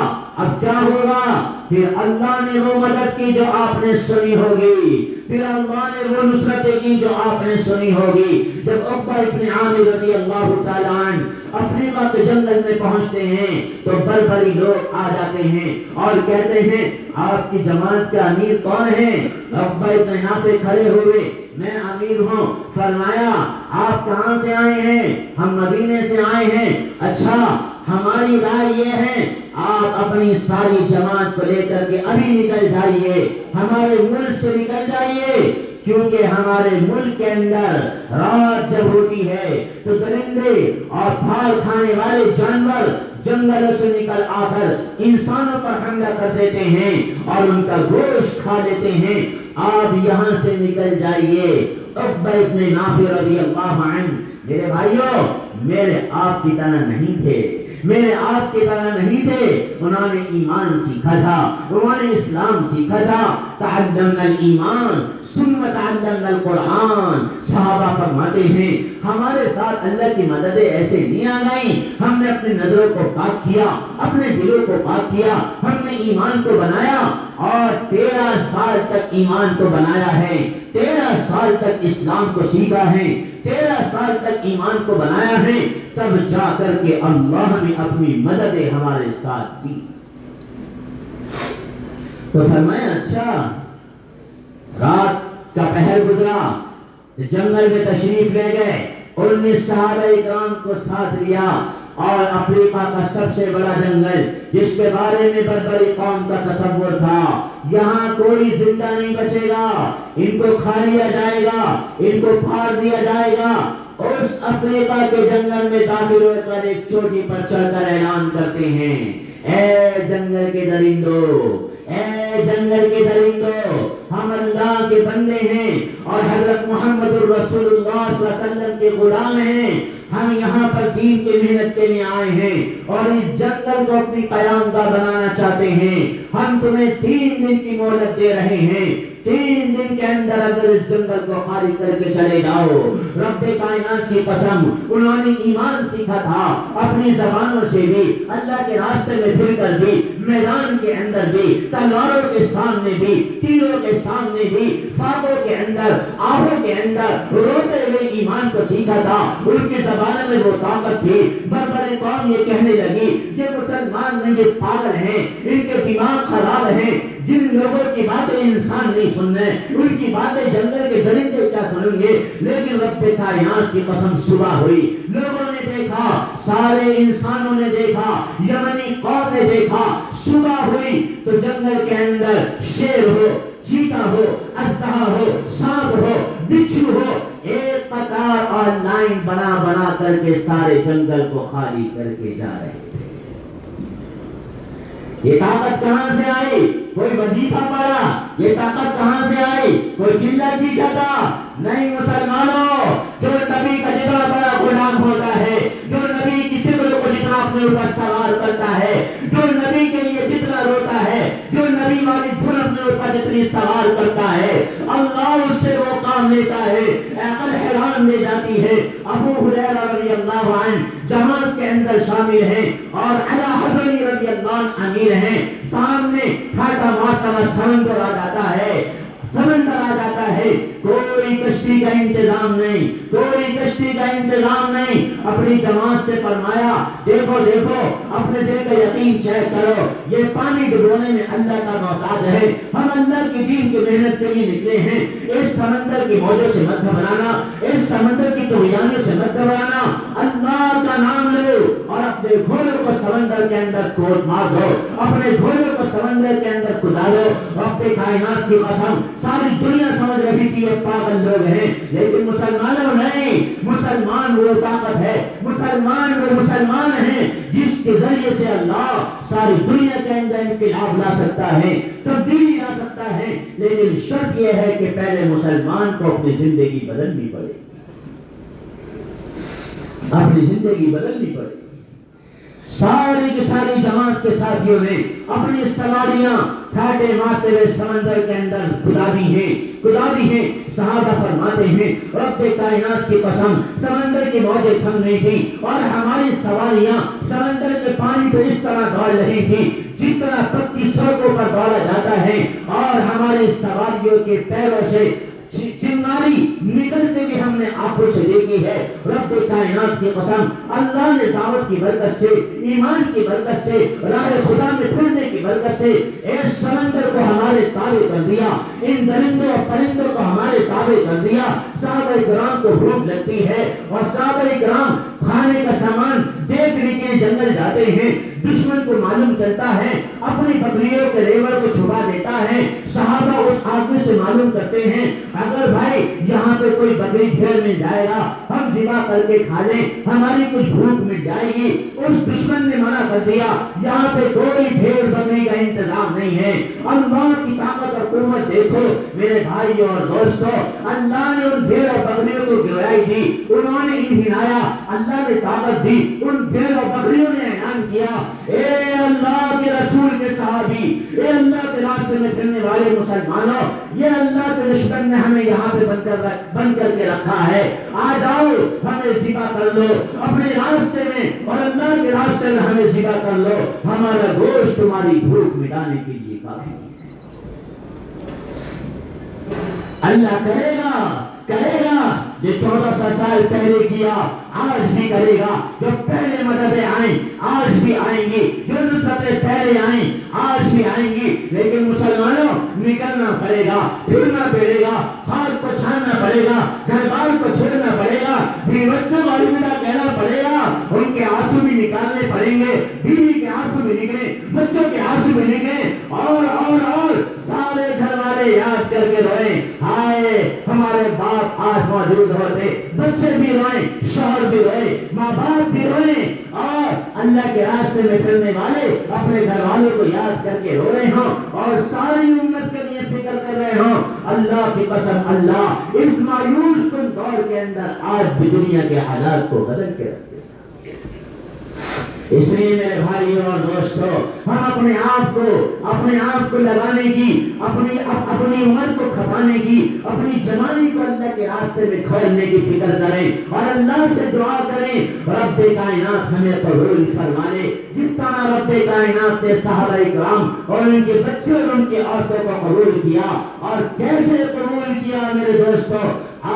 اب کیا ہوگا؟ پھر اللہ نے وہ مدد کی جو آپ نے سنی ہوگی، پھر اللہ نے وہ نصرتیں کی جو آپ نے سنی ہوگی۔ جب عقبہ ابن عامر رضی اللہ تعالیٰ عنہ افریقہ کے جنگل میں پہنچتے ہیں تو بربری لوگ آ جاتے ہیں اور کہتے ہیں آپ کی جماعت کے امیر کون ہیں؟ عقبہ ابن نافع کھڑے ہوئے، میں امیر ہوں۔ فرمایا آپ کہاں سے آئے ہیں؟ ہم مدینے سے آئے ہیں۔ اچھا، ہماری رائے یہ ہے آپ اپنی ساری جماعت کو لے کر کے ابھی نکل جائیے، ہمارے ملک سے نکل جائیے، کیونکہ ہمارے ملک کے اندر رات جب ہوتی ہے تو درندے اور پھال کھانے والے جانور جنگلوں سے نکل آ کر انسانوں پر حملہ کر دیتے ہیں اور ان کا گوشت کھا لیتے ہیں، آپ یہاں سے نکل جائیے۔ عقبہ ابن نافع رضی اللہ عنہ، میرے بھائیوں، میرے آپ کی طرح نہیں تھے، میرے آپ کی طرح نہیں تھے، انہوں نے ایمان سیکھا تھا، انہوں نے اسلام سیکھا تھا۔ تعلمنا الایمان ثم تعلمنا القرآن، صحابہ فرماتے ہیں ہمارے ساتھ اللہ کی مددیں ایسے نہیں آ گئی، ہم نے اپنے نظروں کو پاک کیا، اپنے دلوں کو پاک کیا، ہم نے ایمان کو بنایا اور 13 سال تک ایمان کو بنایا ہے، 13 سال تک اسلام کو سیکھا ہے، 13 سال تک ایمان کو بنایا ہے، تب جا کر کے اللہ نے اپنی مددیں ہمارے ساتھ دی۔ تو فرمایا اچھا، رات کا پہر گزرا، جنگل میں تشریف لے گئے، 19 صحابہ کرام کو ساتھ لیا اور افریقہ کا سب سے بڑا جنگل جس کے بارے میں بربری قوم کا تصور تھا، یہاں کوئی زندہ نہیں بچے گا، ان کو کھا لیا جائے گا، ان کو پھاڑ دیا جائے گا۔ اس افریقہ کے جنگل میں داخل ہو کر ایک چوٹی پر چڑھ کر اعلان کرتے ہیں، اے جنگل کے درندوں، اے جنگل کے درندوں، ہم اللہ کے بندے ہیں اور حضرت محمد الرسول اللہ صلی اللہ علیہ وسلم کے غلام ہیں، ہم یہاں پر دین کی محنت کے لیے آئے ہیں اور اس جنگل کو اپنی قیام گاہ بنانا چاہتے ہیں، ہم تمہیں 3 دن کی مہلت دے رہے ہیں، 3 دن کے اندر اگر اس جنگل کو خالی کر کے چلے جاؤ۔ رب کائنات کی قسم، انہوں نے ایمان سیکھا تھا، اپنی زبانوں سے بھی، اللہ کے راستے میں پھر کر بھی، میدان کے اندر بھی، تلواروں کے سامنے بھی، تیروں کے سامنے بھی، فاقوں کے اندر، آہوں کے اندر روتے ہوئے ایمان کو سیکھا تھا، ان کی زبانوں میں وہ طاقت تھی۔ بربر قوم یہ کہنے لگی کہ مسلمان نہیں، یہ پاگل ہیں، ان کے دماغ خراب ہیں، جن لوگوں کی باتیں انسان نہیں سننے، ان کی باتیں جنگل کے درندے کیا سنیں گے۔ لیکن رب کائنات کی قسم صبح ہوئی، لوگوں نے دیکھا، سارے انسانوں نے دیکھا، یمنی قوم نے دیکھا، صبح ہوئی تو جنگل کے اندر شیر ہو، چیتا ہو، اژدہا ہو، سانپ ہو، بچھو ہو، ایک قطار اور لائن بنا بنا کر کے سارے جنگل کو خالی کر کے جا رہے تھے۔ یہ طاقت کہاں سے آئی؟ کوئی وظیفہ پڑا؟ یہ طاقت کہاں سے آئی؟ کوئی چلا کی جاتا؟ نہیں مسلمانوں، جو نبی کا جتنا بڑا غلام ہوتا ہے، جو نبی کی فکر کو جتنا اپنے اوپر سوار کرتا ہے، جو نبی کے لیے جتنا روتا ہے، جو نبی والی دھن اپنے اوپر جتنی سوار کرتا ہے، اللہ اس سے وہ کام لیتا ہے، عقل حیران لے جاتی ہے۔ ابو ہریرہ رضی اللہ عنہ جماعت کے اندر شامل ہیں اور علی حضرت رضی اللہ عنہ امیر ہیں، سامنے پھاٹا مارتا ہوا سمندر آ جاتا ہے، سمندر آ جاتا ہے، کوئی کشتی کا انتظام نہیں، کوئی کشتی کا انتظام نہیں۔ اپنی جماعت سے فرمایا دیکھو دیکھو اپنے دل کا یقین چیک کرو، یہ پانی ڈبونے میں اللہ کا محتاج ہے، ہم اللہ کی دین کی محنت کے لیے نکلے ہیں، اس سمندر کی موجوں سے مت گھبرانا، اس سمندر کی طغیانوں سے مت گھبرانا، اللہ کا نام لو اور اپنے گھوڑوں کو سمندر کے اندر کوٹ مار دو، اپنے گھوڑوں کو سمندر کے اندر کدا دو۔ رب کائنات کی قسم ساری دنیا سمجھ رہی تھی یہ پاگل لوگ ہیں، لیکن مسلمانوں نہیں، مسلمان وہ طاقت ہے، مسلمان وہ مسلمان ہیں جس کے ذریعے سے اللہ ساری دنیا کے اندر انقلاب لا سکتا ہے، تبدیلی لا سکتا ہے، لیکن شرط یہ ہے کہ پہلے مسلمان کو اپنی زندگی بدلنی پڑے، اپنی زندگی بدلنی پڑے۔ ساری کی ساری جماعت کے ساتھیوں نے اپنی سواریاں ٹھاٹے مارتے ہوئے سمندر کے اندر کدا دی ہیں۔ صحابہ فرماتے ہیں رب کائنات کی قسم سمندر کی موجیں تھم نہیں تھی اور ہماری سواریاں سمندر کے پانی پہ اس طرح دوڑ رہی تھی جس طرح پکی سڑکوں پر دوڑا جاتا ہے، اور ہماری سواریوں کے پیروں سے چنگاری نکلتے بھی ہم نے آنکھوں سے دیکھی ہے۔ رب کائنات کی قسم اللہ نے دعوت کی برکت سے، ایمان کی برکت سے، راہ خدا میں پھرنے کی برکت سے اس سمندر کو ہمارے تابع کر دیا، ان درندوں اور پرندوں کو ہمارے تابع کر دیا۔ صحابہ کرام کو بھوک لگتی ہے اور صحابہ کرام کھانے کا سامان دیکھنے کے جنگل جاتے ہیں، دشمن کو معلوم چلتا ہے، اپنی بکریوں کے ریوڑ کو چھپا دیتا ہے۔ صحابہ اس آدمی سے معلوم کرتے ہیں اگر بھائی یہاں پہ کوئی بکری بھیڑ مل جائے گا ہم ذبح کر کے کھا لیں، ہماری کچھ بھوک مٹ جائے گی۔ اس دشمن نے منع کر دیا، یہاں پہ کوئی بھیڑ بکری کا انتظام نہیں ہے۔ اللہ کی طاقت اور قوت دیکھو میرے بھائیوں اور دوستو، اللہ نے ان بھیڑ اور بکریوں کو گواہی دی، انہوں نے انہنایا، اللہ نے طاقت دی، ان بھیڑ اور بکریوں نے اعلان کیا اے اللہ کے رسول کے صحابی، اے اللہ کے راستے میں پھرنے والے مسلمانوں، یہ اللہ کے دشمن نے ہمیں یہاں پہ بند کر کے رکھا ہے، آ جاؤ ہمیں ذبح کر لو اپنے راستے میں، اور اللہ کے راستے میں ہمیں ذبح کر لو، ہمارا گوشت تمہاری بھوک مٹانے کے لیے کافی ہے۔ اللہ کرے گا جو 1400 سال پہلے کیا آج بھی کرے گا، جو پہلے مددیں آئیں آج بھی آئیں گی، جو نصرتیں پہلے آئیں آج بھی آئیں گی، لیکن مسلمانوں نکلنا پڑے گا، پھرنا پڑے گا، خاک کو چھاننا پڑے گا، گھر بار کو چھوڑنا پڑے گا، بیوی بچوں کو الوداع کہنا پڑے گا، ان کے آنسو بھی نکالنے پڑیں گے، بیوی کے آنسو بھی نکلے، بچوں کے آنسو بھی نکلے، اور سارے گھر والے یاد کر کے روئیں ہائے ہمارے باپ آج موجود ہوتے، بچے بھی روئیں، شوہر بھی روئے، ماں باپ بھی روئیں، اور اللہ کے راستے میں چلنے والے اپنے گھر والوں کو یاد کر کے رو رہے ہوں اور ساری امت کے لیے فکر کر رہے ہوں۔ اللہ کی قسم اللہ اس مایوس کن دور کے اندر آج بھی دنیا کے حالات کو بدل کے رکھتے۔ اس لیے میرے بھائیوں اور دوستوں، ہم اپنے آپ کو لگانے کی، اپنی عمر کو کھپانے کی، اپنی جوانی کو اللہ کے راستے میں کھولنے کی فکر کریں اور اللہ سے دعا کریں رب کائنات ہمیں قبول فرمائے، جس طرح رب کائنات نے صحابہ کرام اور ان کے بچے اور ان کی عورتوں کو قبول کیا، اور کیسے قبول کیا میرے دوستوں،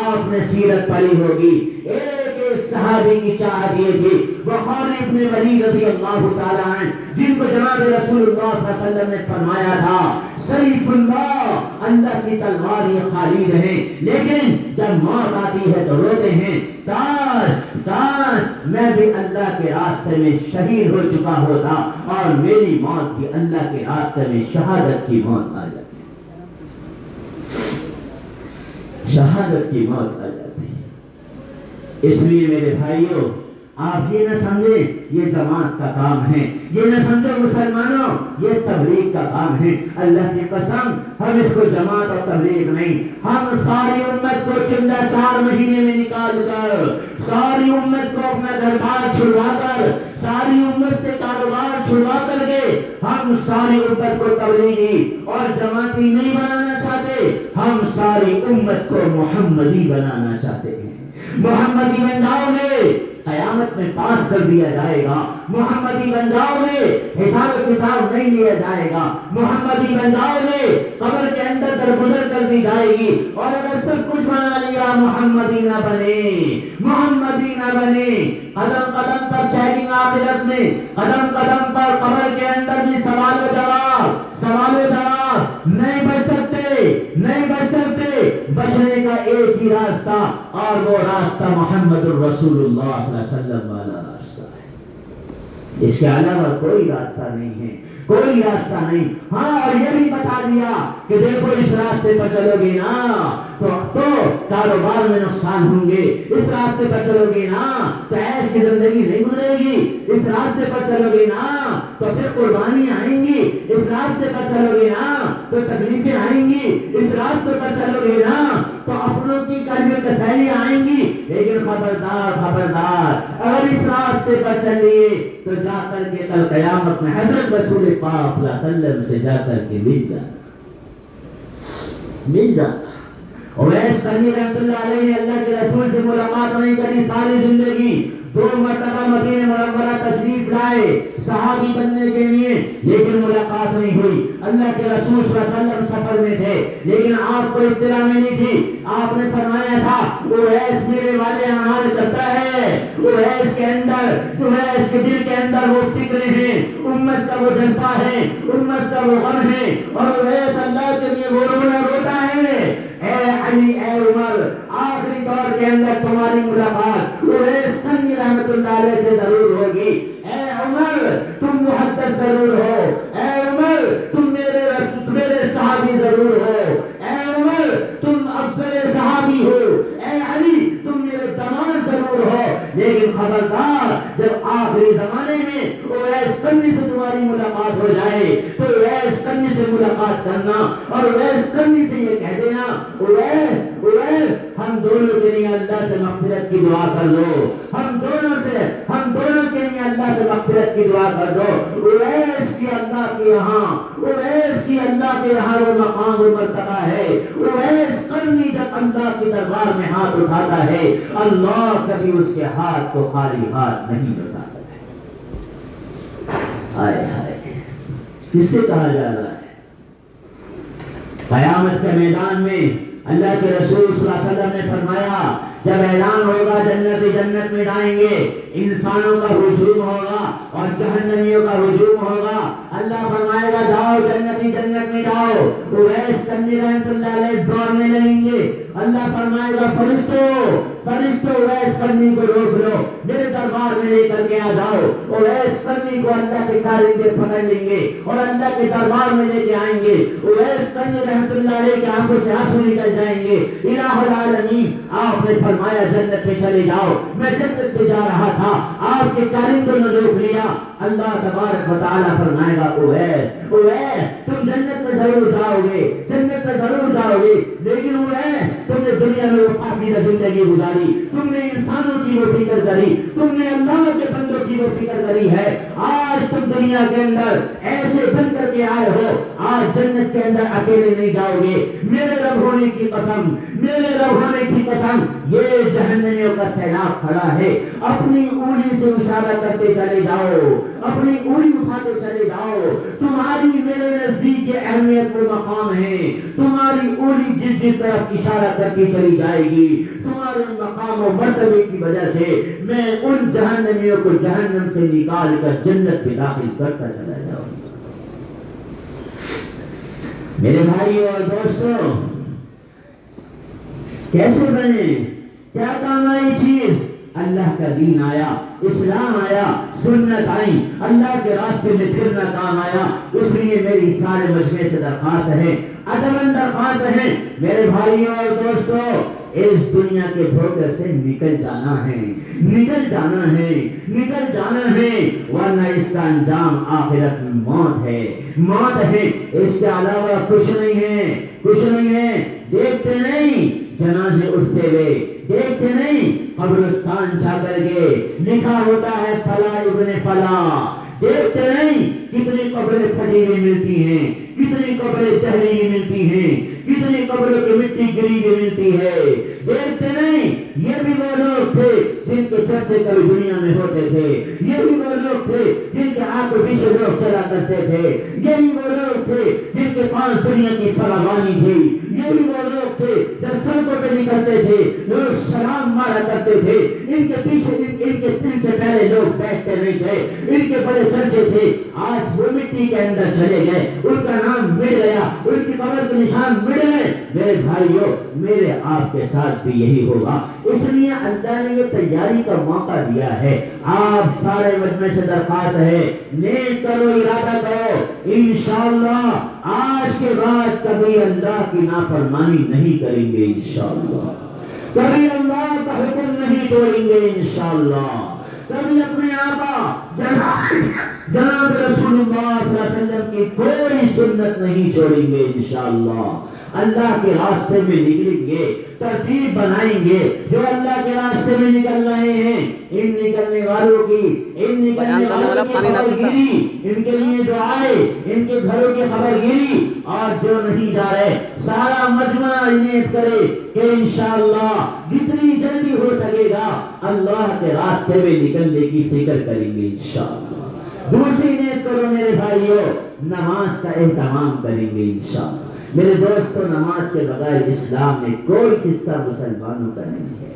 آپ نے سیرت پڑھی ہوگی، ایک صحابی کی چاہت یہ تھی بخاری ابن ولید رضی اللہ تعالیٰ عنہ، جن کو جناب رسول اللہ صلی اللہ علیہ وسلم نے فرمایا تھا سیف اللہ، اللہ کی تلوار یہ خالی رہے، لیکن جب موت آتی ہے تو روتے ہیں کاش میں بھی اللہ کے راستے میں شہید ہو چکا ہوتا اور میری موت بھی اللہ کے راستے میں شہادت کی موت آ جاتی، شہادت کی موت آ جاتی۔ اس لیے میرے بھائیوں، آپ یہ نہ سمجھیں یہ جماعت کا کام ہے، یہ نہ سمجھو مسلمانوں یہ تبلیغ کا کام ہے، اللہ کی قسم ہم اس کو جماعت اور تبلیغ نہیں، ہم ساری امت کو چندہ 4 مہینے میں نکال کر، ساری امت کو اپنا دربار چھڑوا کر، ساری امت سے کاروبار چھڑوا کر کے ہم ساری امت کو تبلیغی اور جماعتی نہیں بنانا چاہتے، ہم ساری امت کو محمدی بنانا چاہتے ہیں۔ محمدی بن جاؤ گے قیامت میں پاس کر دیا جائے گا، محمدی بن جاؤ گے حساب کتاب نہیں لیا جائے گا، محمدی بن جاؤ گے قبر کے اندر درگزر کر دی جائے گی. اور اگر سب کچھ بنا لیا محمدی نہ بنے، محمدی نہ بنے، قدم قدم پر چیکنگ آخرت میں، قدم قدم پر قبر کے اندر بھی سوال و جواب، سوال و جواب، نہیں بچ سکتے، نہیں بچ سکتے. بچنے کا ایک ہی راستہ، اور وہ راستہ محمد الرسول اللہ صلی اللہ علیہ وسلم والا راستہ ہے. اس کے علاوہ کوئی راستہ نہیں ہے، کوئی راستہ نہیں. ہاں، اور یہ بھی بتا دیا کہ دیکھو اس راستے پر چلو گے نا تو کاروبار میں نقصان ہوں گے، اس راستے پر چلو گے نا تو عیش کی زندگی نہیں گزرے گی، اس راستے پر چلو گے نا تو پھر قربانی آئیں گی، اس راستے پر چلو گے نا تو تکلیفیں آئیں گی، اس راستے پر چلو گے نا تو اپنوں کی قلب کسائی آئیں گی. لیکن خبردار خبردار، اگر اس راستے پر چلیے تو جا کر کے کل قیامت میں حضرت رسول پاک صلی اللہ علیہ وسلم سے جا کر کے مل جا. اویس قرنی رحمۃ اللہ علیہ نے اللہ کے رسول سے ملاقات نہیں کری ساری زندگی. 2 مرتبہ مدینہ منورہ تشریف لائے صحابی بننے کے لیے، لیکن ملاقات نہیں ہوئی. اللہ کے رسول صلی اللہ علیہ وسلم سفر میں تھے، لیکن آپ کو اطلاع ملی تھی. آپ نے فرمایا تھا اویس میرے والے اعمال کرتا ہے، اویس کے اندر، اویس کے دل کے اندر وہ فکریں ہیں، امت کا وہ جذبہ ہے، امت کا وہ غم ہے، اور اویس اللہ کے لیے وہ رونا روتا ہے. اے علی، اے عمر، آخری دور کے اندر تمہاری ملاقات اویس قرنی رحمت اللہ علیہ سے ضرور ہوگی. اے عمر، تم محدث ضرور ہو، اے عمر تم میرے صحابی ضرور ہو، اے عمر تم افضل صحابی ہو، اے علی تم میرے داماد ضرور ہو. لیکن خبردار، جب آخری زمانے میں اویس قرنی سے تمہاری ملاقات ہو جائے تو اویس قرنی سے ملاقات کرنا اور اویس قرنی سے یہ کہہ دینا اویس ہم دونوں کے لیے اللہ سے مغفرت کی دعا کر لو، ہم دونوں کے لیے اللہ سے مغفرت کی دعا کر دو. اویس کی اللہ کے یہاں وہ مقام و مرتبہ ہے. اویس قرنی جب اللہ کے دربار میں ہاتھ اٹھاتا ہے، اللہ کبھی اس کے ہاتھ کو خالی ہاتھ نہیں لوٹاتا ہے. آئے ہائے، کس سے کہا جا رہا ہے؟ قیامت کے میدان میں اللہ کے رسول صلی اللہ علیہ وسلم نے فرمایا جب اعلان ہوگا جنت میں جائیں گے، انسانوں کا ہجوم ہوگا اور جہنمیوں کا ہجوم ہوگا. اللہ فرمائے گا جاؤ جنت میں جاؤ. اویس قرنی رحمۃ اللہ علیہ دوڑنے لگیں گے. اللہ فرمائے گا فرشتوں اویس قرنی کو روک لو، میرے دربار میں لے کر کے آ جاؤ. اویس قرنی کو اللہ کے کارندے پکڑ لیں گے اور اللہ کے دربار میں لے کے آئیں گے. اویس قرنی رحمۃ اللہ علیہ کی آنکھوں سے آنسو نکل جائیں گے. الہ العالمین، آپ نے فرمایا جنت میں چلے جاؤ، میں جنت میں جا رہا تھا، آپ کے کارندوں نے روک لیا. اللہ تبارک و تعالیٰ فرمائے گا اویس تم جنت میں ضرور جاؤ گے، لیکن اویس تم نے دنیا میں وہ پاکیزہ زندگی گزاری، تم نے انسانوں کی وہ فکر کری، تم نے اللہ کے بندوں کی وہ فکر کری ہے. آج تم دنیا کے اندر ایسے بن کر کے آئے ہو، آج جنت کے اندر اکیلے نہیں جاؤ گے. میرے رب ہونے کی قسم، یہ جہنمیوں کا سیلاب کھڑا ہے. اپنی انگلی سے اشارہ کرتے چلے جاؤ، اپنی انگلی اٹھاتے چلے جاؤ. تمہاری میرے نزدیک یہ اہمیت و مقام ہے. تمہاری انگلی جس طرف اشارہ کرتی چلی جائے گی، تمہارے مقام و مرتبے کی وجہ سے میں ان جہنمیوں کو جہنم سے نکال کر جنت میں داخل کرتا چلا جاؤں. میرے بھائی اور دوستوں، کیسے بنے؟ کیا کام آئی چیز؟ اللہ کا دین آیا، اسلام آیا، سنت آئی، اللہ کے راستے میں پھرنا کام آیا. اس لیے میری سارے مجمع سے درخواست ہے، ادباً درخواست ہے، میرے بھائیوں اور دوستوں، اس دنیا کے دھوکے سے نکل جانا ہے، ورنہ اس کا انجام آخرت میں موت ہے. اس کے علاوہ کچھ نہیں ہے. دیکھتے نہیں جنازے اٹھتے ہوئے، دیکھتے نہیں قبرستان جا کر کے لکھا ہوتا ہے فلاں ابن فلاں. دیکھتے نہیں کتنی قبریں پھٹی ہوئی ملتی ہیں، کتنی قبریں دہلی ہوئی ملتی ہیں، کتنی قبروں کی مٹی گری ہوئی ملتی ہے. دیکھتے نہیں یہ بھی وہ لوگ تھے جن کے چرچے کبھی دنیا میں ہوتے تھے، یہی وہ لوگ تھے جن کے آگے پیچھے لوگ چلا کرتے تھے، یہی وہ لوگ تھے جن کے پاس دنیا کی فراوانی تھی، یہی وہ لوگ تھے جب سڑکوں پہ نکلتے تھے لوگ سلام مارا کرتے تھے، ان کے پیچھے ان کے دل سے پہلے لوگ بیٹھتے نہیں تھے، ان کے بڑے چرچے تھے۔ آج وہ مٹی کے اندر چلے گئے، ان کا نام مٹ گیا، ان کی قبر کے نشان مٹ گئے۔ میرے بھائیوں، میرے آپ کے ساتھ بھی یہی ہوگا، اس لیے اللہ نے یہ تیاری کا موقع دیا ہے۔ آپ سارے مجمع سے درخواست ہے، نیک کرو، ارادہ کرو، انشاءاللہ آج کے بعد کبھی اللہ کی نافرمانی نہیں کریں گے، انشاءاللہ کبھی اللہ کا حکم نہیں توڑیں گے، انشاءاللہ کبھی اپنے آقا جناب رسول اللہ صلی اللہ علیہ وسلم کی کوئی سنت نہیں چھوڑیں گے، انشاءاللہ اللہ کے راستے میں نکلیں گے، ترتیب بنائیں گے۔ جو اللہ کے راستے میں نکل رہے ہیں، ان نکلنے والوں کی خبر گیری، ان کے لیے جو آئے ان کے گھروں کی خبر گیری، اور جو نہیں جا رہے سارا مجمع نیت کرے کہ انشاءاللہ جتنی جلدی ہو سکے گا اللہ کے راستے میں نکلنے کی فکر کریں گے، انشاءاللہ۔ دوسری نیت کرو میرے بھائیوں، نماز کا اہتمام کریں گے، انشاءاللہ۔ میرے دوستو، نماز کے بغیر اسلام میں کوئی حصہ مسلمانوں کا نہیں ہے۔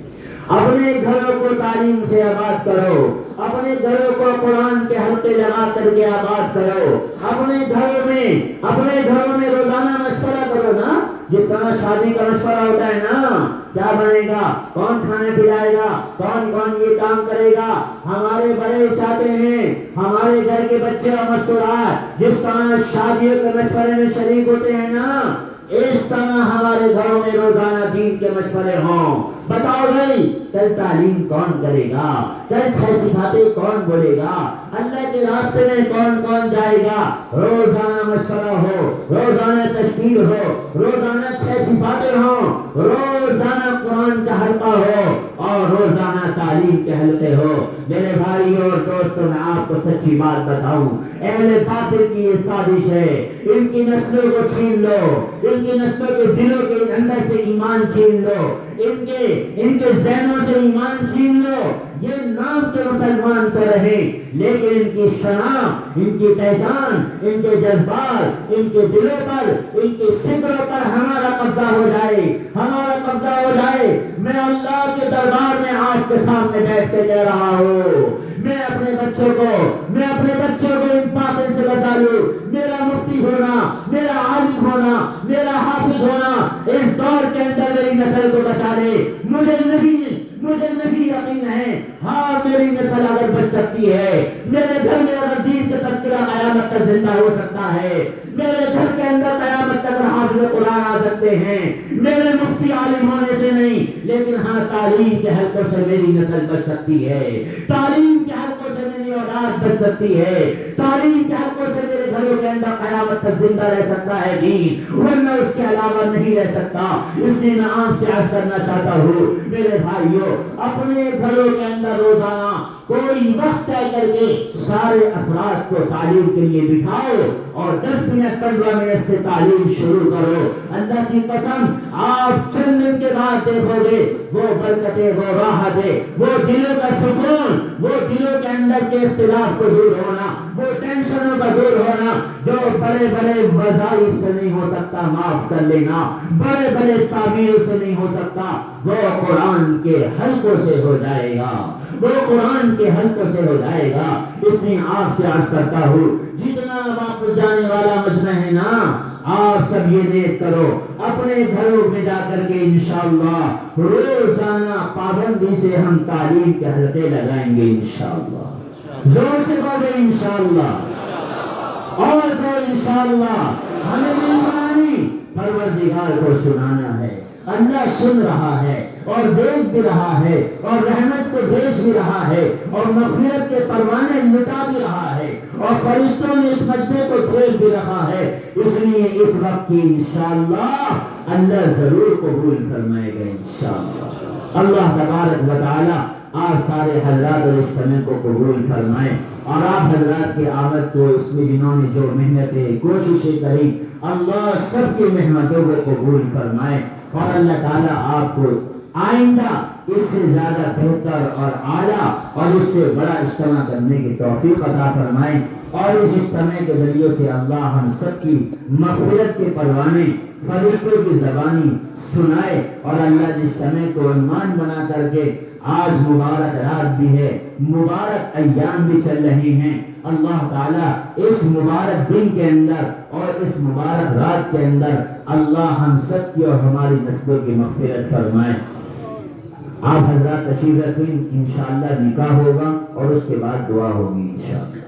اپنے گھروں کو تعلیم سے آباد کرو، اپنے گھروں کو قرآن کے حلقے لگا کر کے آباد کرو، اپنے گھروں میں روزانہ مشورہ کرو نا، جس طرح شادی کا مشورہ ہوتا ہے نا، کیا بنے گا، کون کھانے پلائے گا، کون یہ کام کرے گا۔ ہمارے بڑے چاہتے ہیں ہمارے گھر کے بچے اور مستورات جس طرح شادیوں کے مشورے میں شریک ہوتے ہیں نا، اس طرح ہمارے گھروں میں روزانہ دین کے مشورے ہوں۔ بتاؤ بھائی، کل تعلیم کون کرے گا، کل 6 صفاتیں کون بولے گا، اللہ کے راستے میں کون کون جائے گا۔ روزانہ مشورہ ہو، روزانہ تشکیل ہو، روزانہ 6 صفاتیں ہوں، روزانہ قرآن کا حلقہ ہو اور روزانہ تعلیم کے حلقے ہو۔ میرے بھائیوں اور دوستوں، میں آپ کو سچی بات بتاؤں، اہل باطل کی یہ سازش ہے، ان کی نسلوں کو چھین لو، ان کی نسلوں کے دلوں کے اندر سے ایمان چھین لو، ان کے ذہنوں سے ایمان چھین لو۔ یہ نام کے مسلمان تو رہے لیکن ان کی شناخت، ان کی پہچان، ان کے جذبات، ان کے دلوں پر، ان کی فکروں پر ہمارا قبضہ ہو جائے، ہمارا قبضہ ہو جائے۔ میں اللہ کے دربار میں آپ کے سامنے بیٹھ کے کہہ رہا ہوں، میں اپنے بچوں کو ان پاپوں سے بچا لوں۔ میرا مفتی ہونا، میرا عالم ہونا، میرا حافظ ہونا اس دور کے اندر میری نسل کو بچا لے۔ مجھے نہیں یقین ہے، ہاں میری نسل اگر بچ سکتی ہے، میرے گھر میں اگر دین کا تذکرہ قیامت تک زندہ ہو سکتا ہے، میرے گھر کے اندر قیامت تک حافظ قرآن آ سکتے ہیں، میرے مفتی عالم ہونے سے نہیں لیکن ہاں تعلیم کے حلقوں سے میری نسل بچ سکتی ہے، تعلیم کے حلقوں سے میری اولاد بچ سکتی ہے، تعلیم کے حلقوں سے میرے گھروں کے اندر قیامت تک زندہ رہ سکتا ہے دین، ورنہ اس کے علاوہ نہیں رہ سکتا۔ اس لیے میں آپ سے عرض کرنا چاہتا ہوں میرے بھائیوں، اپنے گھروں کے اندر روزانہ کوئی وقت طے کر کے سارے افراد کو تعلیم کے لیے بٹھاؤ اور 10 منٹ 15 منٹ سے تعلیم شروع کرو۔ اللہ کی قسم، آپ چند دن کے بعد دیکھو گے وہ برکتیں، وہ راحتیں، وہ دلوں کا سکون، وہ دلوں کے اندر کے اختلاف کو دور ہونا، وہ ٹینشنوں کا دور ہونا، جو بڑے بڑے وظائف سے نہیں ہو سکتا معاف کر لینا، بڑے بڑے تعبیروں سے نہیں ہو سکتا، وہ قرآن کے حلقوں سے ہو جائے گا، وہ قرآن کے حلقوں سے ہو جائے گا۔ اس لیے آپ سے عرض کرتا ہوں، جتنا واپس جانے والا مجمع ہے نا، آپ سب یہ نیت کرو، اپنے گھروں میں جا کر کے انشاءاللہ روزانہ پابندی سے ہم تعلیم کے حلقے لگائیں گے، انشاءاللہ۔ زور سے بولے انشاءاللہ، اور تو انشاءاللہ۔ ہمیں نہیں سنانی، پروردگار کو سنانا ہے۔ اللہ سن رہا ہے اور دیکھ بھی رہا ہے اور رحمت کو بھیج بھی رہا ہے اور مغفرت کے پروانے لٹا بھی رہا ہے اور فرشتوں نے اس مجمع کو کھول بھی رہا ہے۔ اس لیے اس وقت کی انشاءاللہ اللہ ضرور قبول فرمائے گا، انشاءاللہ۔ اللہ تبارک و تعالی آپ سارے حضرات اور اجتماع کو قبول فرمائے، اور آپ حضرات کی آمد کو اس میں جنہوں نے جو محنتیں کوششیں کری، اللہ سب کی محنتوں کو قبول فرمائے، اور اللہ تعالیٰ آپ کو آئندہ اس سے زیادہ بہتر اور اعلیٰ اور اس سے بڑا اجتماع کرنے کی توفیق عطا فرمائیں، اور اس اجتماع کے ذریعے سے اللہ ہم سب کی مغفرت کے پروانے فرشتوں کی زبانی سنائے، اور اللہ جس اجتماع کو عنوان بنا کر کے آج مبارک رات بھی ہے، مبارک ایام بھی چل رہے ہیں، اللہ تعالیٰ اس مبارک دن کے اندر اور اس مبارک رات کے اندر اللہ ہم سب کی اور ہماری نسلوں کی مغفرت فرمائے۔ آپ حضرات تشریف رکھیں، انشاءاللہ نکاح ہوگا اور اس کے بعد دعا ہوگی انشاءاللہ۔